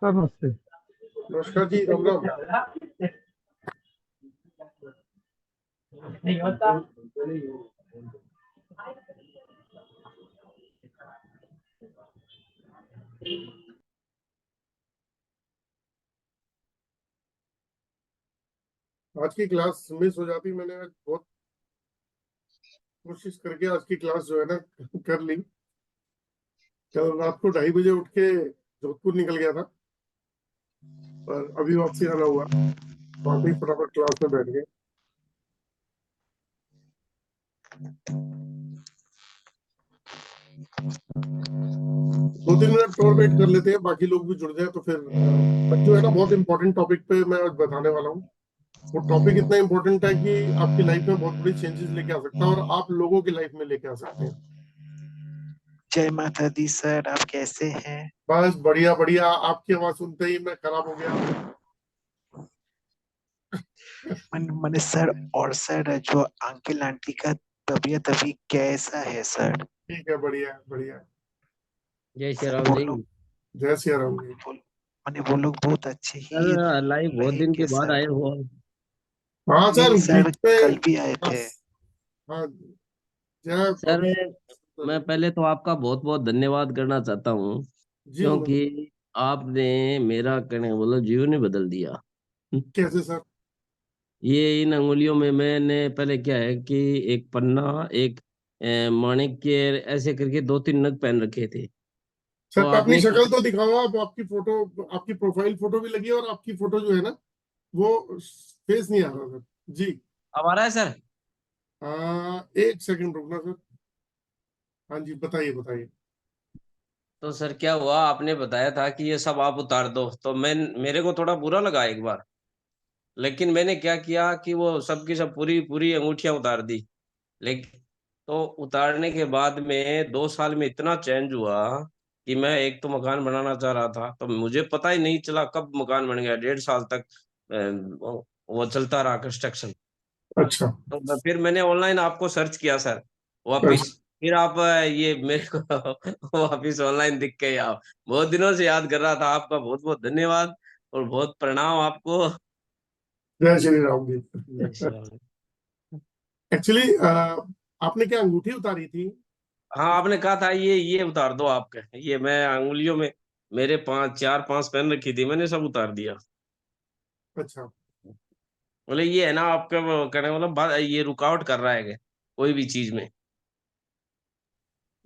नमस्ते। नमस्कार जी, राम राम। नहीं होता। आज की क्लास मिस हो जाती, मैंने आज बहुत कोशिश करके आज की क्लास जो है ना कर ली। कल रात को 2:30 बजे उठ के जोधपुर निकल गया था, पर अभी वापसी आना हुआ, तो अभी फटाफट क्लास में बैठ गए। 2-3 मिनट और वेट कर लेते हैं, बाकी लोग भी जुड़ जाए तो फिर जो है ना, बहुत इंपॉर्टेंट टॉपिक पे मैं आज बताने वाला हूँ। वो टॉपिक इतना इंपॉर्टेंट है कि आपकी लाइफ में बहुत बड़ी चेंजेस लेके आ सकता है और आप लोगों की लाइफ में लेके आ सकते हैं। जय माता दी सर, आप कैसे हैं? बस बढ़िया बढ़िया, आपकी आवाज सुनते ही मैं खराब हो गया। मैंने सर, और सर जो अंकल आंटी का तबीयत अभी कैसा है सर? ठीक है, बढ़िया बढ़िया। जय श्री सर राम वो जी। लोग जय श्री राम जी। मैंने वो लोग बहुत अच्छे ही सर लाइव बहुत दिन के रहेंगे बाद सर। आए हो। हाँ सर, नहीं सर, बीच में। कल भी आए हाँ। थे। हाँ, जय सर अभी। मैं पहले तो आपका बहुत बहुत धन्यवाद करना चाहता हूँ, जी बोलो। क्योंकि आपने मेरा कहने का मतलब जीवन ही बदल दिया। कैसे सर? ये इन अंगुलियों में मैंने पहले क्या है कि एक पन्ना, एक माणिक के ऐसे करके 2-3 नग पहन रखे थे। तो सर अपनी आपने शक्ल तो दिखाओ, आप आपकी फोटो, आपकी प्रोफाइल फोटो भी लगी है और आपकी फोटो जो है ना, वो फेस नहीं आ रहा सर। जी। अब आ रहा है सर? एक सेकंड रुकना सर। हाँ जी, बताइए बताइए। तो सर क्या हुआ, आपने बताया था कि ये सब आप उतार दो, तो मैं मेरे को थोड़ा बुरा लगा एक बार। लेकिन मैंने क्या किया कि वो सब की सब पूरी पूरी अंगूठियां उतार दी। लेकिन तो उतारने के बाद में 2 साल में इतना चेंज हुआ कि मैं एक तो मकान बनाना चाह रहा था, तो मुझे पता ही नहीं चला कब मकान बन गया। 1.5 साल तक वो चलता रहा कंस्ट्रक्शन। अच्छा तो फिर मैंने ऑनलाइन आपको सर्च किया सर, वापिस। अच्छा। फिर आप ये मेरे को वापिस ऑनलाइन दिख गए आप। बहुत दिनों से याद कर रहा था आपका, बहुत बहुत धन्यवाद और बहुत प्रणाम आपको। जय श्री राम जी। जय श्री राम। एक्चुअली आपने क्या अंगूठी उतारी थी? हाँ, आपने कहा था ये उतार दो आपके, ये मैं अंगुलियों में मेरे 4-5 पेन रखी थी, मैंने सब उतार दिया। अच्छा। बोले ये है ना आपका वो कहने का मतलब ये रुकावट कर रहा है क्या कोई भी चीज में।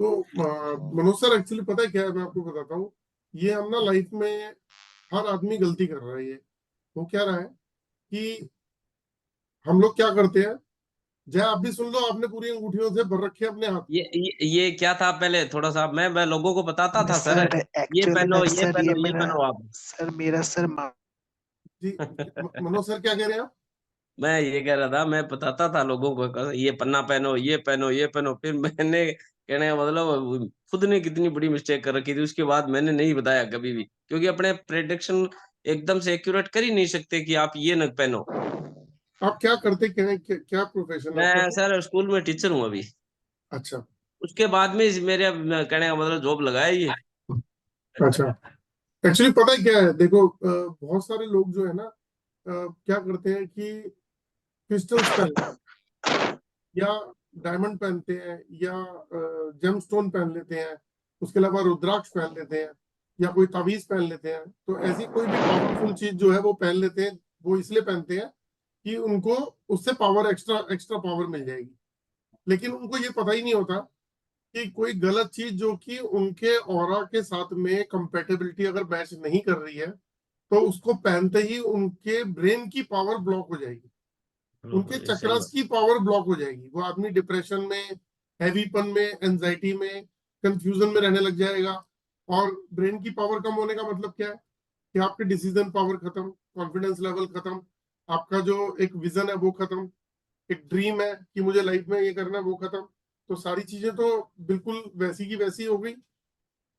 तो मनोज सर, एक्चुअली पता है क्या है, मैं आपको बताता हूँ। ये हम ना लाइफ में हर आदमी गलती कर रहा है। ये वो क्या रहा है कि हम लोग क्या करते हैं। जय, आप भी सुन लो, आपने पूरी अंगूठियों से भर रखे हैं अपने हाथ। ये क्या था पहले थोड़ा सा मैं लोगों को बताता था सर, सर ये एक्चुअली में पहनो ये सर, ये पहनो ये मेरा पहनो आप। सर, मेरा सर जी। मनोज सर क्या कह रहे हैं आप? मैं ये कह रहा था, मैं बताता था लोगों को ये पन्ना पहनो ये पहनो ये पहनो। फिर मैंने कहने का मतलब खुद ने कितनी बड़ी मिस्टेक कर रखी थी, उसके बाद मैंने नहीं बताया कभी भी, क्योंकि अपने प्रेडिक्शन एकदम से एक्यूरेट कर ही नहीं सकते कि आप ये न पहनो। आप क्या करते, क्या है, क्या प्रोफेशन है मैं आपका? सर स्कूल में टीचर हूँ अभी। अच्छा उसके बाद में मेरे कहने का मतलब जॉब लगाया ये। अच्छा। एक्चुअली पता है क्या है, देखो बहुत सारे लोग जो है ना, क्या करते हैं कि क्रिस्टल्स पहनते हैं, या डायमंड पहनते हैं, या जेमस्टोन पहन लेते हैं, उसके अलावा रुद्राक्ष पहन लेते हैं, या कोई ताबीज पहन लेते हैं। तो ऐसी कोई भी पावरफुल चीज जो है वो पहन लेते हैं। वो इसलिए पहनते हैं कि उनको उससे पावर, एक्स्ट्रा एक्स्ट्रा पावर मिल जाएगी। लेकिन उनको ये पता ही नहीं होता कि कोई गलत चीज जो कि उनके ऑरा के साथ में कंपेटेबिलिटी अगर मैच नहीं कर रही है, तो उसको पहनते ही उनके ब्रेन की पावर ब्लॉक हो जाएगी, उनके सही चक्रस बात। की पावर ब्लॉक हो जाएगी। वो आदमी डिप्रेशन में, हैवीपन में, एंजाइटी में, कंफ्यूजन में रहने लग जाएगा। और ब्रेन की पावर कम होने का मतलब क्या है कि आपकी डिसीजन पावर खत्म, कॉन्फिडेंस लेवल खत्म, आपका जो एक विजन है वो खत्म, एक ड्रीम है कि मुझे लाइफ में ये करना है वो खत्म। तो सारी चीजें तो बिल्कुल वैसी की वैसी हो गई,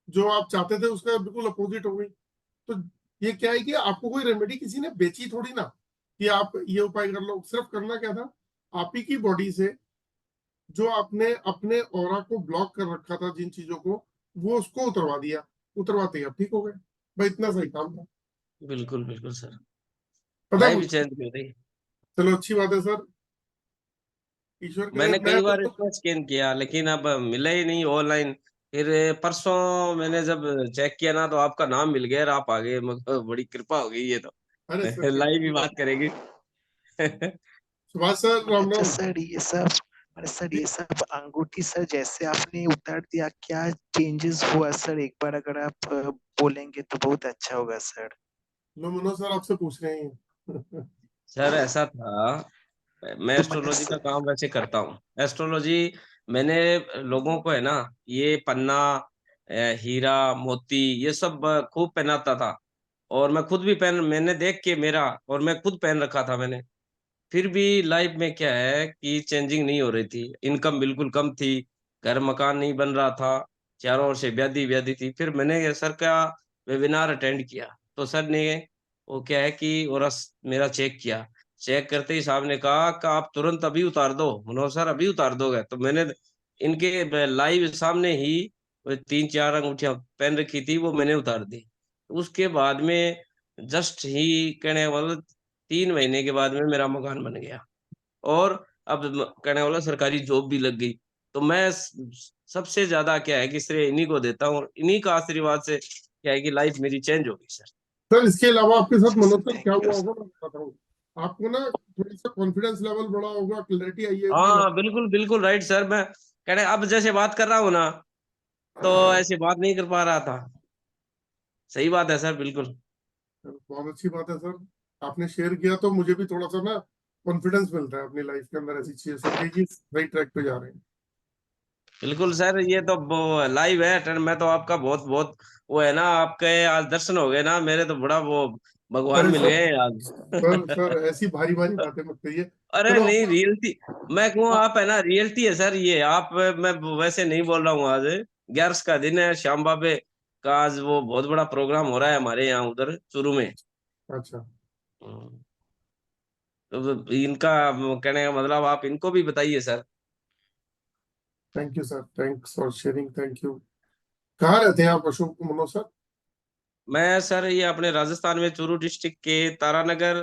जो आप चाहते थे उसका बिल्कुल अपोजिट हो गई। तो ये क्या है कि आपको कोई रेमेडी किसी ने बेची थोड़ी ना, कि आप ये उपाय कर लो। सिर्फ करना क्या था, आप ही की बॉडी से जो आपने अपने ऑरा को ब्लॉक कर रखा था, जिन चीजों को, वो उसको उतरवा दिया। उतरवाते ही आप ठीक हो गए। भाई इतना सही काम था। बिल्कुल बिल्कुल सर, पता है लाइफ मुझे। चेंज कर रही। चलो अच्छी बात है सर, ईश्वर करे। मैंने मैं कई बार तो इसको स्कैन किया लेकिन अब मिला ही नहीं ऑनलाइन। फिर परसों मैंने जब चेक किया ना तो आपका नाम मिल गया और आप आ गए, मतलब बड़ी कृपा हो गई ये तो। अरे सर क्या लाइव ही अच्छी बात बात। करेगी। सुभाष सर राम अच्छा राम। सर ये सब, अरे सर ये सब अंगूठी सर जैसे आपने उतार दिया, क्या चेंजेस हुआ सर? एक बार अगर आप बोलेंगे तो बहुत अच्छा होगा सर। लो मनोज सर आपसे पूछ रहे हैं। सर ऐसा था, मैं तो मैंने एस्ट्रोलॉजी का काम वैसे करता हूँ। एस्ट्रोलॉजी मैंने लोगों को है ना, ये पन्ना, हीरा मोती, ये सब खूब पहनाता था। और मैं खुद भी पहन, मैंने देख के मेरा, और मैं खुद पहन रखा था मैंने। फिर भी लाइफ में क्या है कि चेंजिंग नहीं हो रही थी, इनकम बिल्कुल कम थी, घर मकान नहीं बन रहा था, चारों ओर से व्याधि व्याधि थी। फिर मैंने सर का वेबिनार अटेंड किया, तो सर ने वो क्या है कि और मेरा चेक किया। चेक करते ही साहब ने कहा कि आप तुरंत अभी उतार दो मनोज सर, अभी उतार दोगे। तो मैंने इनके लाइव सामने ही वो 3-4 अंगूठियां पहन रखी थी, वो मैंने उतार दी। उसके बाद में जस्ट ही कहने वाला 3 महीने के बाद में मेरा मकान बन गया। और अब कहने वाला सरकारी जॉब भी लग गई। तो मैं सबसे ज्यादा क्या है कि श्रेय इन्हीं को देता हूँ, इन्हीं का आशीर्वाद से क्या है कि लाइफ मेरी चेंज हो गई सर। सर इसके अलावा आपके साथ अच्छा सर, मनोज सर क्या थैंक यू हुआ सर। होगा मैं बताता हूँ आपको ना। थोड़ा सा कॉन्फिडेंस लेवल बढ़ा होगा, क्लैरिटी आई होगी हाँ बिल्कुल बिल्कुल राइट सर। मैं कहने अब जैसे बात कर रहा हूँ ना, तो ऐसे बात नहीं कर पा रहा था। सही बात है सर, बिल्कुल। बहुत अच्छी बात है सर, आपने शेयर किया तो मुझे भी थोड़ा सा ना कॉन्फिडेंस मिलता है अपनी लाइफ के अंदर ऐसी चीजें सुन के कि सही ट्रैक पे जा रहे हैं। बिल्कुल सर, ये तो लाइव है अटेंड। मैं तो आपका बहुत बहुत वो है ना, आपके आज दर्शन हो गए ना मेरे, तो बड़ा वो भगवान अरे मिल सर, गए सर आज। ऐसी भारी भारी बातें मत करिए। अरे चलो नहीं, आप, रियलिटी मैं कहूँ, आप है ना रियलिटी है सर ये। आप मैं वैसे नहीं बोल रहा हूँ। आज 11 का दिन है, श्याम बाबे का आज वो बहुत बड़ा प्रोग्राम हो रहा है हमारे यहाँ उधर चूरू में। अच्छा हम्म, तो इनका कहने का मतलब आप इनको भी बताइए sir. Thank you sir, thanks for sharing, thank you. कहाँ रहते हैं आप अशोक मनोज सर? मैं सर ये अपने राजस्थान में चूरू डिस्ट्रिक्ट के तारानगर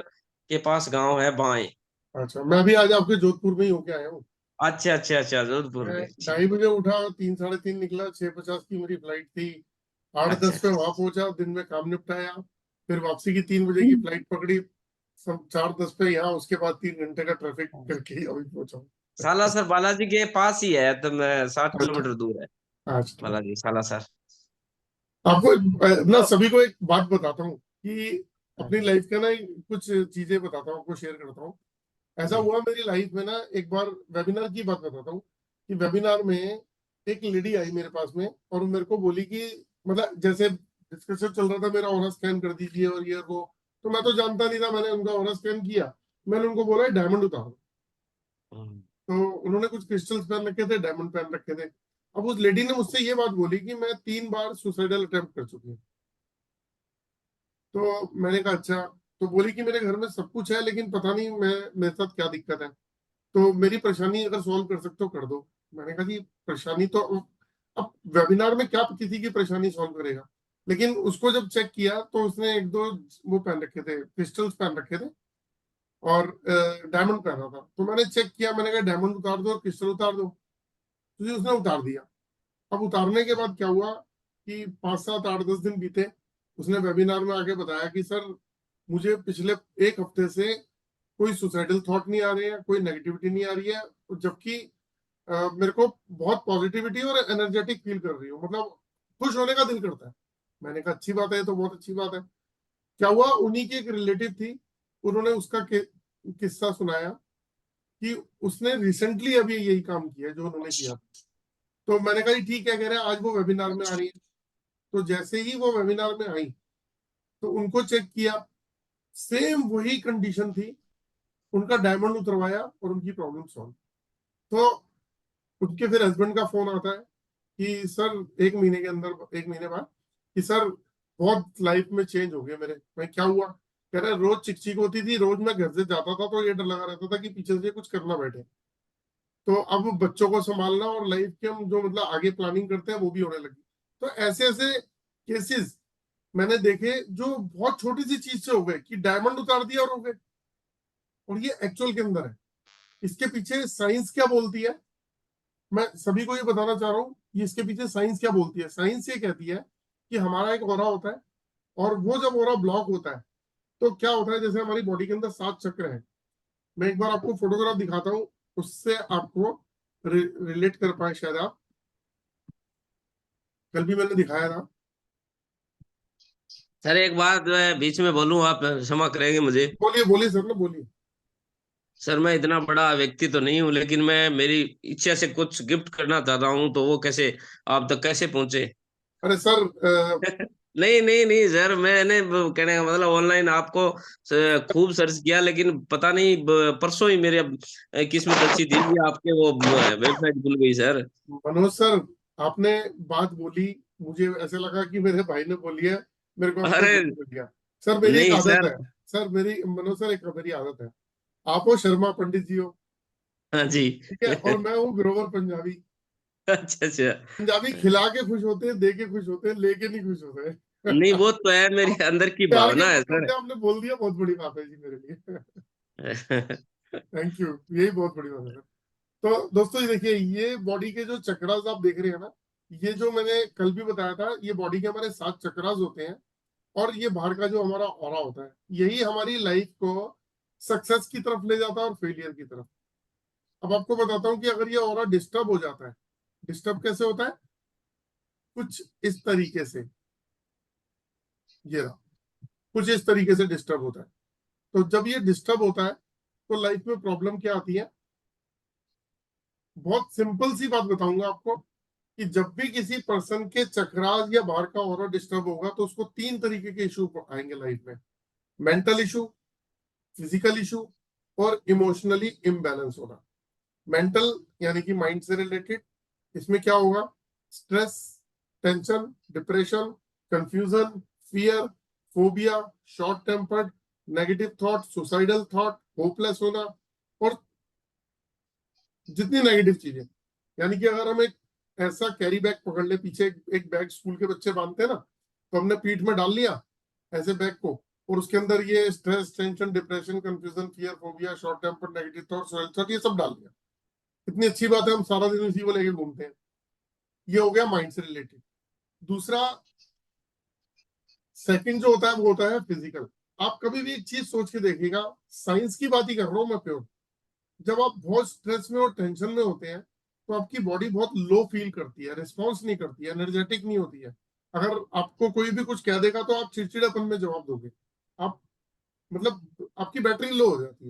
के पास गांव है बाएं। अच्छा, मैं भी आज आपके जोधपुर में ही होके आया हूँ। अच्छा अच्छा अच्छा, जोधपुर मैं में, ठीक। 2:30 बजे उठा, 3 साढ़े 3 निकला, 6:50 की मेरी फ्लाइट थी। आठ अच्छा दस पे अच्छा वहां पहुंचा, दिन में काम निपटाया। फिर वापसी की 3 बजे की फ्लाइट पकड़ी, सब 4:10 पे यहाँ। उसके बाद 3 घंटे का ट्रैफिक करके ही अभी पहुंचा हूँ। सालासर बालाजी के पास ही है, तो मैं 60 अच्छा किलोमीटर दूर है अच्छा, बालाजी सालासर। आपको ना तो सभी को एक बात बताता हूँ कि अपनी लाइफ का ना कुछ चीजें बताता हूँ, आपको शेयर करता हूँ। ऐसा जी हुआ मेरी लाइफ में ना, एक बार वेबिनार की बात बताता हूँ कि वेबिनार में एक लेडी आई मेरे पास में और मेरे को बोली कि मतलब जैसे डिस्कशन चल रहा था, मेरा ऑरा स्कैन कर दीजिए और ये वो। तो मैं तो जानता नहीं था, मैंने उनका ऑरा स्कैन किया। मैंने उनको बोला डायमंड उतारो। हम्म, तो उन्होंने कुछ क्रिस्टल्स पहन रखे थे, डायमंड पहन रखे थे। अब उस लेडी ने मुझसे ये बात बोली कि मैं 3 बार सुसाइडल अटेम्प्ट कर चुकी हूँ। तो मैंने कहा अच्छा। तो बोली कि मेरे घर में सब कुछ है लेकिन पता नहीं मैं मेरे साथ क्या दिक्कत है, तो मेरी परेशानी अगर सॉल्व कर सकते हो कर दो। मैंने कहा जी परेशानी तो अब वेबिनार में क्या किसी की परेशानी सॉल्व करेगा। लेकिन उसको जब चेक किया तो उसने एक दो वो पहन रखे थे, क्रिस्टल्स पहन रखे थे और डायमंड पहना था। तो मैंने चेक किया, मैंने कहा डायमंड उतार दो और क्रिस्टल उतार दो। तो जी उसने उतार दिया। अब उतारने के बाद क्या हुआ कि 5 7 8 10 दिन बीते। उसने वेबिनार में आके बताया कि सर मुझे पिछले एक हफ्ते से कोई सुसाइडल थॉट नहीं आ रहे हैं, कोई नेगेटिविटी नहीं आ रही है, जबकि मेरे को बहुत पॉजिटिविटी और एनर्जेटिक फील कर रही हूँ, मतलब खुश होने का दिल करता है। मैंने कहा अच्छी बात है, तो बहुत अच्छी बात है। क्या हुआ, उन्हीं की एक रिलेटिव थी, उन्होंने उसका किस्सा सुनाया कि उसने रिसेंटली अभी यही काम किया जो उन्होंने किया। तो मैंने कहा जी ठीक है, कह रहे हैं आज वो वेबिनार में आ रही है। तो जैसे ही वो वेबिनार में आई तो उनको चेक किया, सेम वही कंडीशन थी। उनका डायमंड उतरवाया और उनकी प्रॉब्लम सॉल्व। तो उनके फिर हस्बैंड का फोन आता है कि सर 1 महीने के अंदर, 1 महीने बाद, कि सर बहुत लाइफ में चेंज हो गया मेरे। मैं क्या हुआ? कह रहे रोज चिकचिक होती थी, रोज मैं घर से जाता था तो ये डर लगा रहता था कि पीछे से कुछ करना बैठे। तो अब बच्चों को संभालना और लाइफ के हम जो मतलब आगे प्लानिंग करते हैं वो भी होने लगी। तो ऐसे ऐसे केसेस मैंने देखे जो बहुत छोटी सी चीज से हो गए कि डायमंड उतार दिया और हो गए, और ये एक्चुअल के अंदर है। इसके पीछे साइंस क्या बोलती है, मैं सभी को ये बताना चाह रहा हूँ, ये इसके पीछे साइंस क्या बोलती है। साइंस ये कहती है कि हमारा एक ऑरा होता है, और वो जब ऑरा ब्लॉक होता है तो क्या होता है, जैसे हमारी बॉडी के अंदर 7 चक्र हैं। मैं एक बार आपको फोटोग्राफ दिखाता हूँ, उससे आपको रिलेट कर पाए शायद आप। कल भी मैंने दिखाया था। सर एक बात मैं बीच में बोलूं, आप क्षमा करेंगे मुझे। बोलिए बोलिए सर, ना बोलिए। सर मैं इतना बड़ा व्यक्ति तो नहीं हूँ, लेकिन मैं मेरी इच्छा से कुछ गिफ्ट करना चाह रहा हूँ, तो वो कैसे आप तक कैसे पहुंचे? अरे सर नहीं नहीं नहीं सर, मैंने कहने का मतलब ऑनलाइन आपको खूब सर्च किया, लेकिन पता नहीं परसों ही मेरे किस्मत अच्छी थी कि आपके वो वेबसाइट खुल गई सर। मनोज सर, आपने बात बोली, मुझे ऐसे लगा कि मेरे भाई ने बोली है, मेरे को आपका अरे गिफ्ट मिल गया। सर मेरी एक नहीं आदत सर। है, सर मेरी, मनोज सर एक मेरी आदत है। आप हो शर्मा पंडित जी हो, हाँ जी। ठीक है, और मैं हूँ ग्रोवर पंजाबी। अच्छा अच्छा। पंजाबी खिला के खुश होते हैं, दे के खुश होते हैं, लेके नहीं खुश होते हैं। नहीं वो तो है, मेरी अंदर की प्यार के भावना है खुश सर। होते हैं, आपने बोल दिया, बहुत बड़ी बात है जी मेरे लिए। थैंक यू, यही बहुत बड़ी बात है सर। तो दोस्तों ये देखिए, ये बॉडी के जो चक्रास आप देख रहे हैं ना, ये जो मैंने कल भी बताया था, ये बॉडी के हमारे 7 चक्रास होते हैं, और ये बाहर का जो हमारा ऑरा होता है, यही हमारी लाइफ को सक्सेस की तरफ ले जाता है और फेलियर की तरफ। अब आपको बताता हूँ कि अगर ये ऑरा डिस्टर्ब हो जाता है, डिस्टर्ब कैसे होता है, कुछ इस तरीके से, ये रहा, कुछ इस तरीके से डिस्टर्ब होता है। तो जब ये डिस्टर्ब होता है तो लाइफ में प्रॉब्लम क्या आती है। बहुत सिंपल सी बात बताऊंगा आपको, कि जब भी किसी पर्सन के चक्रास या बाहर का ऑरा डिस्टर्ब होगा तो उसको 3 तरीके के इशू आएंगे लाइफ में। मेंटल इशू, फिजिकल इशू, और इमोशनली इम्बैलेंस होना। मेंटल यानी कि माइंड से रिलेटेड, इसमें क्या होगा, stress, tension, depression, confusion, fear, phobia, short tempered, negative thought, suicidal thought, hopeless होना, और जितनी नेगेटिव चीजें। यानी कि अगर हम एक ऐसा कैरी बैग पकड़ ले, पीछे एक बैग स्कूल के बच्चे बांधते हैं ना, तो हमने पीठ में डाल लिया ऐसे बैग को, और उसके अंदर ये stress, tension, depression, confusion, fear, phobia, short temper, negative thought, ये सब डाल दिया। इतनी अच्छी बात है, हम सारा दिन इसी को लेके घूमते हैं। ये हो गया माइंड से रिलेटेड। दूसरा, सेकंड जो होता है वो होता है फिजिकल। आप कभी भी एक चीज सोच के देखिएगा, साइंस की बात ही कर रहा हूं मैं प्योर। जब आप बहुत स्ट्रेस में और टेंशन में होते हैं तो आपकी बॉडी बहुत लो फील करती है, रिस्पॉन्स नहीं करती है, एनर्जेटिक नहीं होती है। अगर आपको कोई भी कुछ कह देगा तो आप चिड़चिड़ापन में जवाब दोगे, आप मतलब आपकी बैटरी लो हो जाती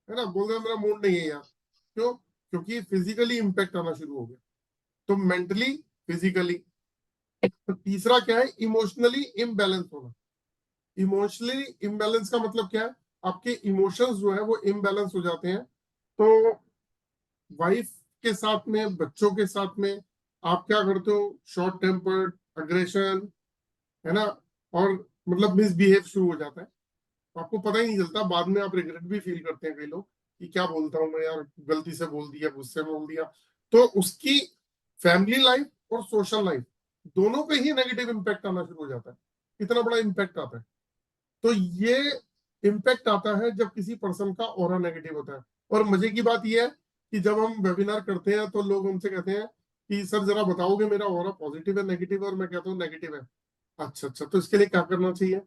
है ना, बोल रहे मेरा मूड नहीं है यार। क्यों? क्योंकि फिजिकली इंपैक्ट आना शुरू हो गया। तो मेंटली, फिजिकली। तो तीसरा क्या है, इमोशनली इम्बैलेंस होना। इमोशनली इम्बैलेंस का मतलब क्या है, आपके इमोशंस जो है वो इम्बैलेंस हो जाते हैं। तो वाइफ के साथ में, बच्चों के साथ में आप क्या करते हो, शॉर्ट टेम्पर्ड, अग्रेशन, है ना, और मतलब मिसबिहेव शुरू हो जाता है। तो आपको पता ही नहीं चलता, बाद में आप रिग्रेट भी फील करते हैं कई लोग, कि क्या बोलता हूँ मैं यार, गलती से बोल दिया, गुस्से में बोल दिया। तो उसकी फैमिली लाइफ और सोशल लाइफ दोनों पे ही नेगेटिव इम्पैक्ट आना शुरू हो जाता है। इतना बड़ा इम्पैक्ट आता है। तो ये इम्पैक्ट आता है जब किसी पर्सन का ऑरा नेगेटिव होता है। और मजे की बात यह है कि जब हम वेबिनार करते हैं तो लोग हमसे कहते हैं कि सर जरा बताओगे मेरा ऑरा पॉजिटिव है नेगेटिव है, और मैं कहता हूँ नेगेटिव है। अच्छा, तो इसके लिए क्या करना चाहिए।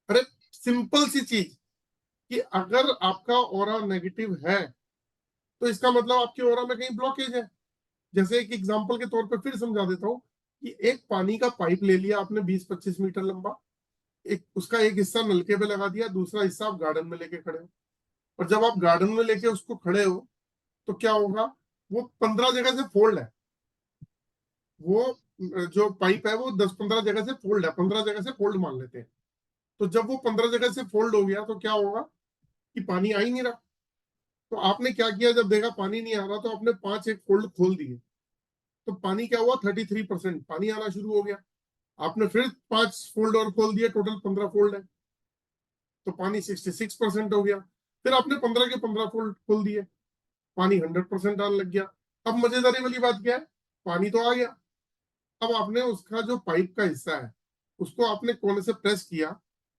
अरे सिंपल सी चीज, कि अगर आपका ऑरा नेगेटिव है तो इसका मतलब आपके ऑरा में कहीं ब्लॉकेज है। जैसे एक एग्जांपल के तौर पे फिर समझा देता हूँ, कि एक पानी का पाइप ले लिया आपने 20-25 मीटर लंबा, एक उसका एक हिस्सा नलके पे लगा दिया, दूसरा हिस्सा आप गार्डन में लेके खड़े हो। और जब आप गार्डन में लेके उसको खड़े हो तो क्या होगा, वो 15 जगह से फोल्ड है। वो जो पाइप है वो 10-15 जगह से फोल्ड है, 15 जगह से फोल्ड मान लेते हैं। तो जब वो 15 जगह से फोल्ड हो गया तो क्या होगा, कि पानी आ ही नहीं रहा। तो आपने क्या किया, जब देखा पानी नहीं आ रहा तो आपने 5 एक फोल्ड खोल दिए। तो पानी क्या हुआ, 33% पानी आना शुरू हो गया। आपने फिर 5 फोल्ड और खोल दिए, टोटल 15 फोल्ड है, तो पानी 66% हो गया। फिर आपने 15 के 15 फोल्ड खोल दिए, पानी 100% आने लग गया। अब मजेदारी वाली बात क्या है, पानी तो आ गया, अब आपने उसका जो पाइप का हिस्सा है उसको आपने कोने से प्रेस किया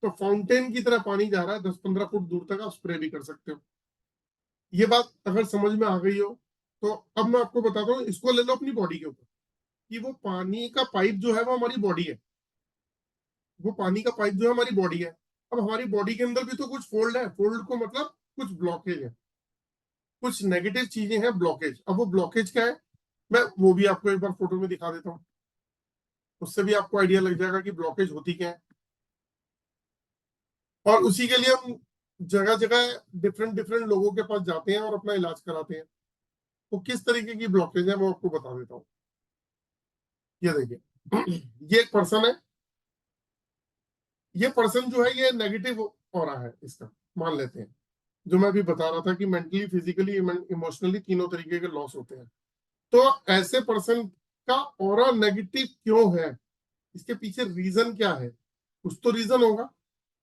तो फाउंटेन की तरह पानी जा रहा है, 10-15 फुट दूर तक आप स्प्रे भी कर सकते हो। ये बात अगर समझ में आ गई हो तो अब मैं आपको बताता हूँ, इसको ले लो अपनी बॉडी के ऊपर कि वो पानी का पाइप जो है वो हमारी बॉडी है, वो पानी का पाइप जो है हमारी बॉडी है। अब हमारी बॉडी के अंदर भी तो कुछ फोल्ड है, फोल्ड को मतलब कुछ ब्लॉकेज है, कुछ नेगेटिव चीजें हैं, ब्लॉकेज। अब वो ब्लॉकेज क्या है, मैं वो भी आपको एक बार फोटो में दिखा देता हूँ, उससे भी आपको आइडिया लग जाएगा कि ब्लॉकेज होती क्या है। और उसी के लिए हम जगह जगह डिफरेंट डिफरेंट लोगों के पास जाते हैं और अपना इलाज कराते हैं। तो किस तरीके की ब्लॉकेज है वो आपको बता देता हूँ। ये देखिए, ये एक पर्सन है, ये पर्सन जो है ये नेगेटिव हो रहा है इसका, मान लेते हैं, जो मैं अभी बता रहा था कि मेंटली, फिजिकली, इमोशनली तीनों तरीके के लॉस होते हैं। तो ऐसे पर्सन का ऑरा नेगेटिव क्यों है, इसके पीछे रीजन क्या है? कुछ तो रीजन होगा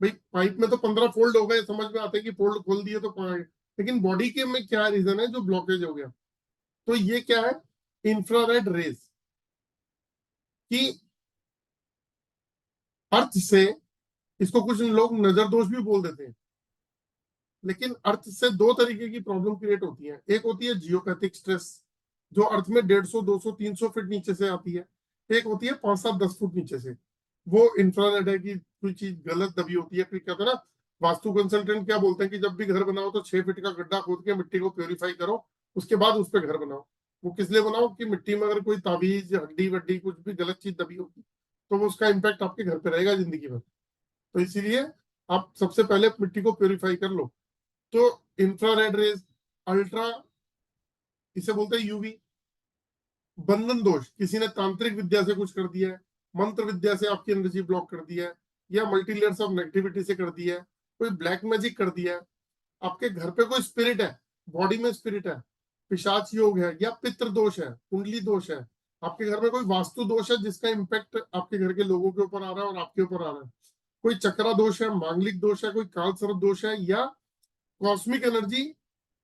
भाई। पाइप में तो 15 फोल्ड हो गए, समझ में आता है कि फोल्ड खोल दिए तो लेकिन बॉडी के में क्या रीजन है जो ब्लॉकेज हो गया? तो ये क्या है, इंफ्रारेड रेज की अर्थ से, इसको कुछ लोग नजर दोष भी बोल देते हैं, लेकिन अर्थ से दो तरीके की प्रॉब्लम क्रिएट होती है। एक होती है जियोपैथिक स्ट्रेस, जो अर्थ में 150, 200, 300 फीट नीचे से आती है। एक होती है 5, 7, 10 फुट नीचे से, वो इंफ्रारेड है कि कोई चीज गलत दबी होती है। फिर कहते हैं ना, वास्तु कंसल्टेंट क्या बोलते हैं कि जब भी घर बनाओ तो 6 फीट का गड्ढा खोद के मिट्टी को प्योरीफाई करो, उसके बाद उस पर घर बनाओ। वो किस लिए बनाओ कि मिट्टी में अगर कोई ताबीज, हड्डी वड्डी, कुछ भी गलत चीज दबी होगी तो वो उसका इम्पैक्ट आपके घर पे रहेगा जिंदगी भर। तो इसीलिए आप सबसे पहले मिट्टी को प्योरीफाई कर लो। तो इंफ्रारेड रेज, अल्ट्रा, इसे बोलते हैं यूवी। बंधन दोष, किसी ने तांत्रिक विद्या से कुछ कर दिया है, मंत्र विद्या से आपकी एनर्जी ब्लॉक कर दिया है, या मल्टी लेयर्स ऑफ नेगेटिविटी से कर दिया है, कोई ब्लैक मैजिक कर दिया है, आपके घर पे कोई स्पिरिट है, बॉडी में स्पिरिट है, पिशाच योग है, या पितृ दोष है, कुंडली दोष है, आपके घर में कोई वास्तु दोष है जिसका इम्पैक्ट आपके घर के लोगों के ऊपर आ रहा है और आपके ऊपर आ रहा है, कोई चक्रा दोष है, मांगलिक दोष है, कोई काल सर्प दोष है, या कॉस्मिक एनर्जी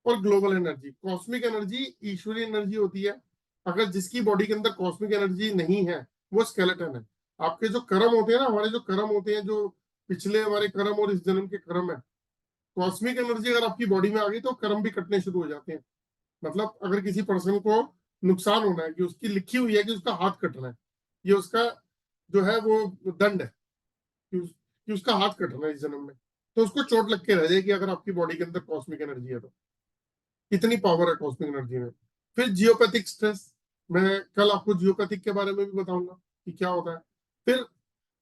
और ग्लोबल एनर्जी। कॉस्मिक एनर्जी ईश्वरीय एनर्जी होती है, अगर जिसकी बॉडी के अंदर कॉस्मिक एनर्जी नहीं है वो स्केलेटन है। आपके जो कर्म होते हैं ना, हमारे जो कर्म होते हैं, जो पिछले हमारे कर्म और इस जन्म के कर्म है, कॉस्मिक एनर्जी अगर आपकी बॉडी में आ गई तो कर्म भी कटने शुरू हो जाते हैं। मतलब अगर किसी पर्सन को नुकसान होना है, कि उसकी लिखी हुई है कि उसका हाथ कटना है, ये उसका जो है वो दंड है कि उसका हाथ कटना है इस जन्म में, तो उसको चोट लग के रह जाएगी अगर आपकी बॉडी के अंदर कॉस्मिक एनर्जी है तो। इतनी पावर है कॉस्मिक एनर्जी में। फिर जियोपैथिक स्ट्रेस, मैं कल आपको जियोपैथिक के बारे में भी बताऊंगा कि क्या होता है। फिर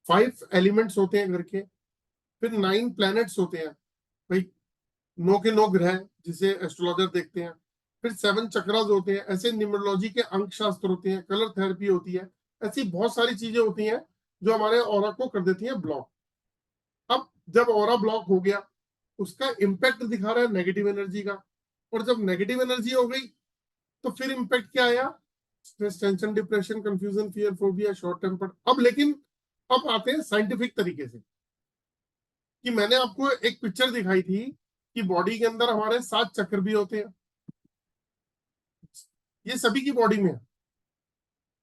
5 एलिमेंट्स होते हैं घर के, फिर 9 प्लैनेट्स होते हैं भाई, 9 के 9 ग्रह जिसे एस्ट्रोलॉजर देखते हैं। फिर 7 चक्रास होते हैं, ऐसे न्यूमरोलॉजी के अंक शास्त्र होते हैं, कलर थेरेपी होती है, ऐसी बहुत सारी चीजें होती हैं जो हमारे ऑरा को कर देती हैं ब्लॉक। अब जब ऑरा ब्लॉक हो गया, उसका इम्पैक्ट दिखा रहा है नेगेटिव एनर्जी का, और जब नेगेटिव एनर्जी हो गई तो फिर इम्पैक्ट क्या आया, stress, tension, depression, confusion, fear, phobia, short tempered. अब लेकिन अब आते हैं साइंटिफिक तरीके से, कि मैंने आपको एक पिक्चर दिखाई थी कि बॉडी के अंदर हमारे 7 चक्र भी होते हैं, ये सभी की बॉडी में है,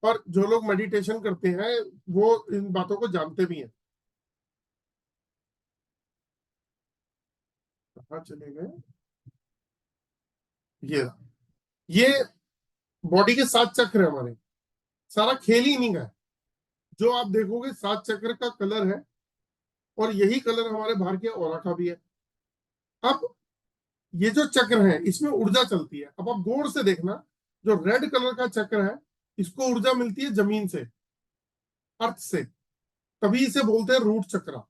और जो लोग मेडिटेशन करते हैं वो इन बातों को जानते भी हैं। कहाँ चले गए, ये बॉडी के 7 चक्र है हमारे, सारा खेल ही नहीं है। जो आप देखोगे 7 चक्र का कलर है, और यही कलर हमारे बाहर के ऑरा का भी है। अब ये जो चक्र है इसमें ऊर्जा चलती है। अब आप गौर से देखना, जो रेड कलर का चक्र है इसको ऊर्जा मिलती है जमीन से, अर्थ से, तभी इसे बोलते हैं रूट चक्र।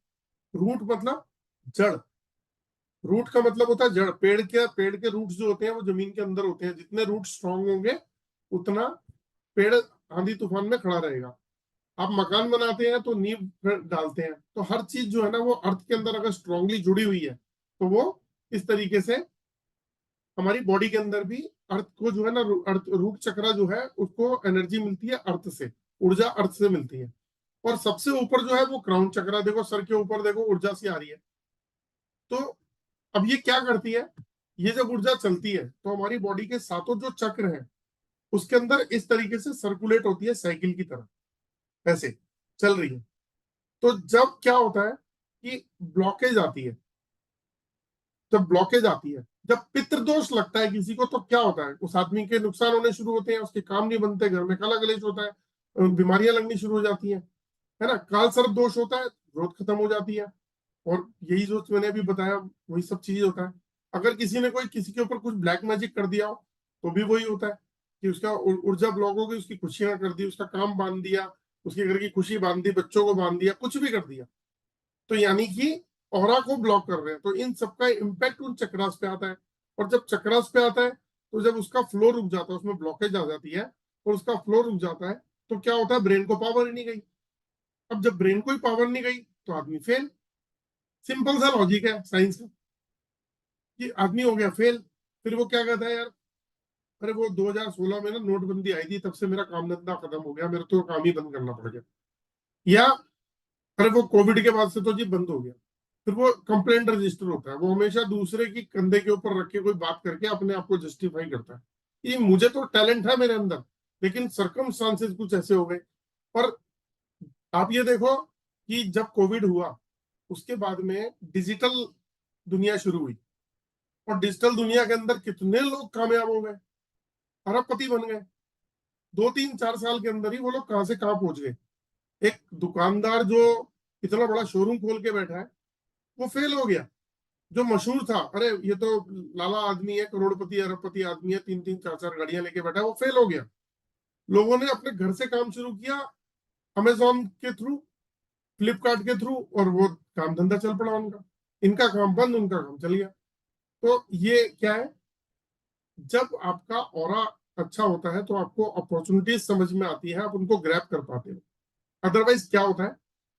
रूट मतलब जड़, रूट का मतलब होता है जड़। पेड़ के रूट्स जो होते हैं वो जमीन के अंदर होते हैं, जितने रूट स्ट्रांग होंगे उतना पेड़ आंधी तूफान में खड़ा रहेगा। आप मकान बनाते हैं तो नींव डालते हैं, तो हर चीज जो है ना वो अर्थ के अंदर अगर स्ट्रांगली जुड़ी हुई है तो वो इस तरीके से हमारी बॉडी के अंदर भी अर्थ को जो है ना, अर्थ रूट चक्र जो है उसको एनर्जी मिलती है अर्थ से, ऊर्जा अर्थ से मिलती है। और सबसे ऊपर जो है वो क्राउन चक्र, देखो सर के ऊपर देखो ऊर्जा सी आ रही है। तो अब ये क्या करती है, ये जब ऊर्जा चलती है तो हमारी बॉडी के सातों जो चक्र हैं उसके अंदर इस तरीके से सर्कुलेट होती है साइकिल की तरह। ऐसे चल रही है। तो जब क्या होता है कि ब्लॉकेज आती है, जब ब्लॉकेज आती है, जब पितृदोष लगता है किसी को, तो क्या होता है, उस आदमी के नुकसान होने शुरू होते हैं, उसके काम नहीं बनते, घर में कलह कलेश होता है, बीमारियां लगनी शुरू हो जाती हैं, है ना। काल सर्प दोष होता है, ग्रोथ खत्म हो जाती है। और यही जो मैंने अभी बताया वही सब चीज होता है। अगर किसी ने कोई किसी के ऊपर कुछ ब्लैक मैजिक कर दिया हो तो भी वही होता है कि उसका ऊर्जा ब्लॉक हो गई, उसकी खुशियां कर दी, उसका काम बांध दिया, उसके घर की खुशी बांध दी, बच्चों को बांध दिया, कुछ भी कर दिया। तो यानी कि ऑरा को ब्लॉक कर रहे हैं। तो इन सबका इम्पैक्ट उन चक्रास पे आता है। और जब चक्रास पे आता है तो जब उसका फ्लो रुक जाता है, उसमें ब्लॉकेज आ जाती है और उसका फ्लो रुक जाता है, तो क्या होता है, ब्रेन को पावर ही नहीं गई। अब जब ब्रेन को ही पावर नहीं गई तो आदमी फेल। सिंपल सा लॉजिक है साइंस का कि आदमी हो गया फेल। फिर वो क्या कहता है, यार अरे वो 2016 में ना नोटबंदी आई थी, तब से मेरा काम धंधा खत्म हो गया, मेरा तो काम ही बंद करना पड़ गया। या अरे वो कोविड के बाद से तो जी बंद हो गया। फिर वो कंप्लेंट रजिस्टर होता है, वो हमेशा दूसरे की कंधे के ऊपर रख के कोई बात करके अपने आप को जस्टिफाई करता है कि मुझे तो टैलेंट है मेरे अंदर, लेकिन सरकमस्टांसेस कुछ ऐसे हो गए। और आप ये देखो कि जब कोविड हुआ उसके बाद में डिजिटल दुनिया शुरू हुई, और डिजिटल दुनिया के अंदर कितने लोग कामयाब हो गए, अरबपति बन गए। 2 3 4 साल के अंदर ही वो लोग कहां से कहां पहुंच गए। एक दुकानदार जो इतना बड़ा शोरूम खोल के बैठा है वो फेल हो गया। जो मशहूर था, अरे ये तो लाला आदमी है, करोड़पति अरबपति आदमी है, 3 3 4 4 गाड़ियां लेके बैठा है, वो फेल हो गया। लोगों ने अपने घर से काम शुरू किया, अमेजोन के थ्रू, फ्लिपकार्ट के थ्रू, और वो काम धंधा चल पड़ा उनका। इनका काम बंद, उनका काम चल गया। तो ये क्या है, जब आपका ऑरा अच्छा होता है तो आपको अपॉर्चुनिटीज समझ में आती है, आप उनको ग्रैब कर पाते हो। अदरवाइज क्या होता है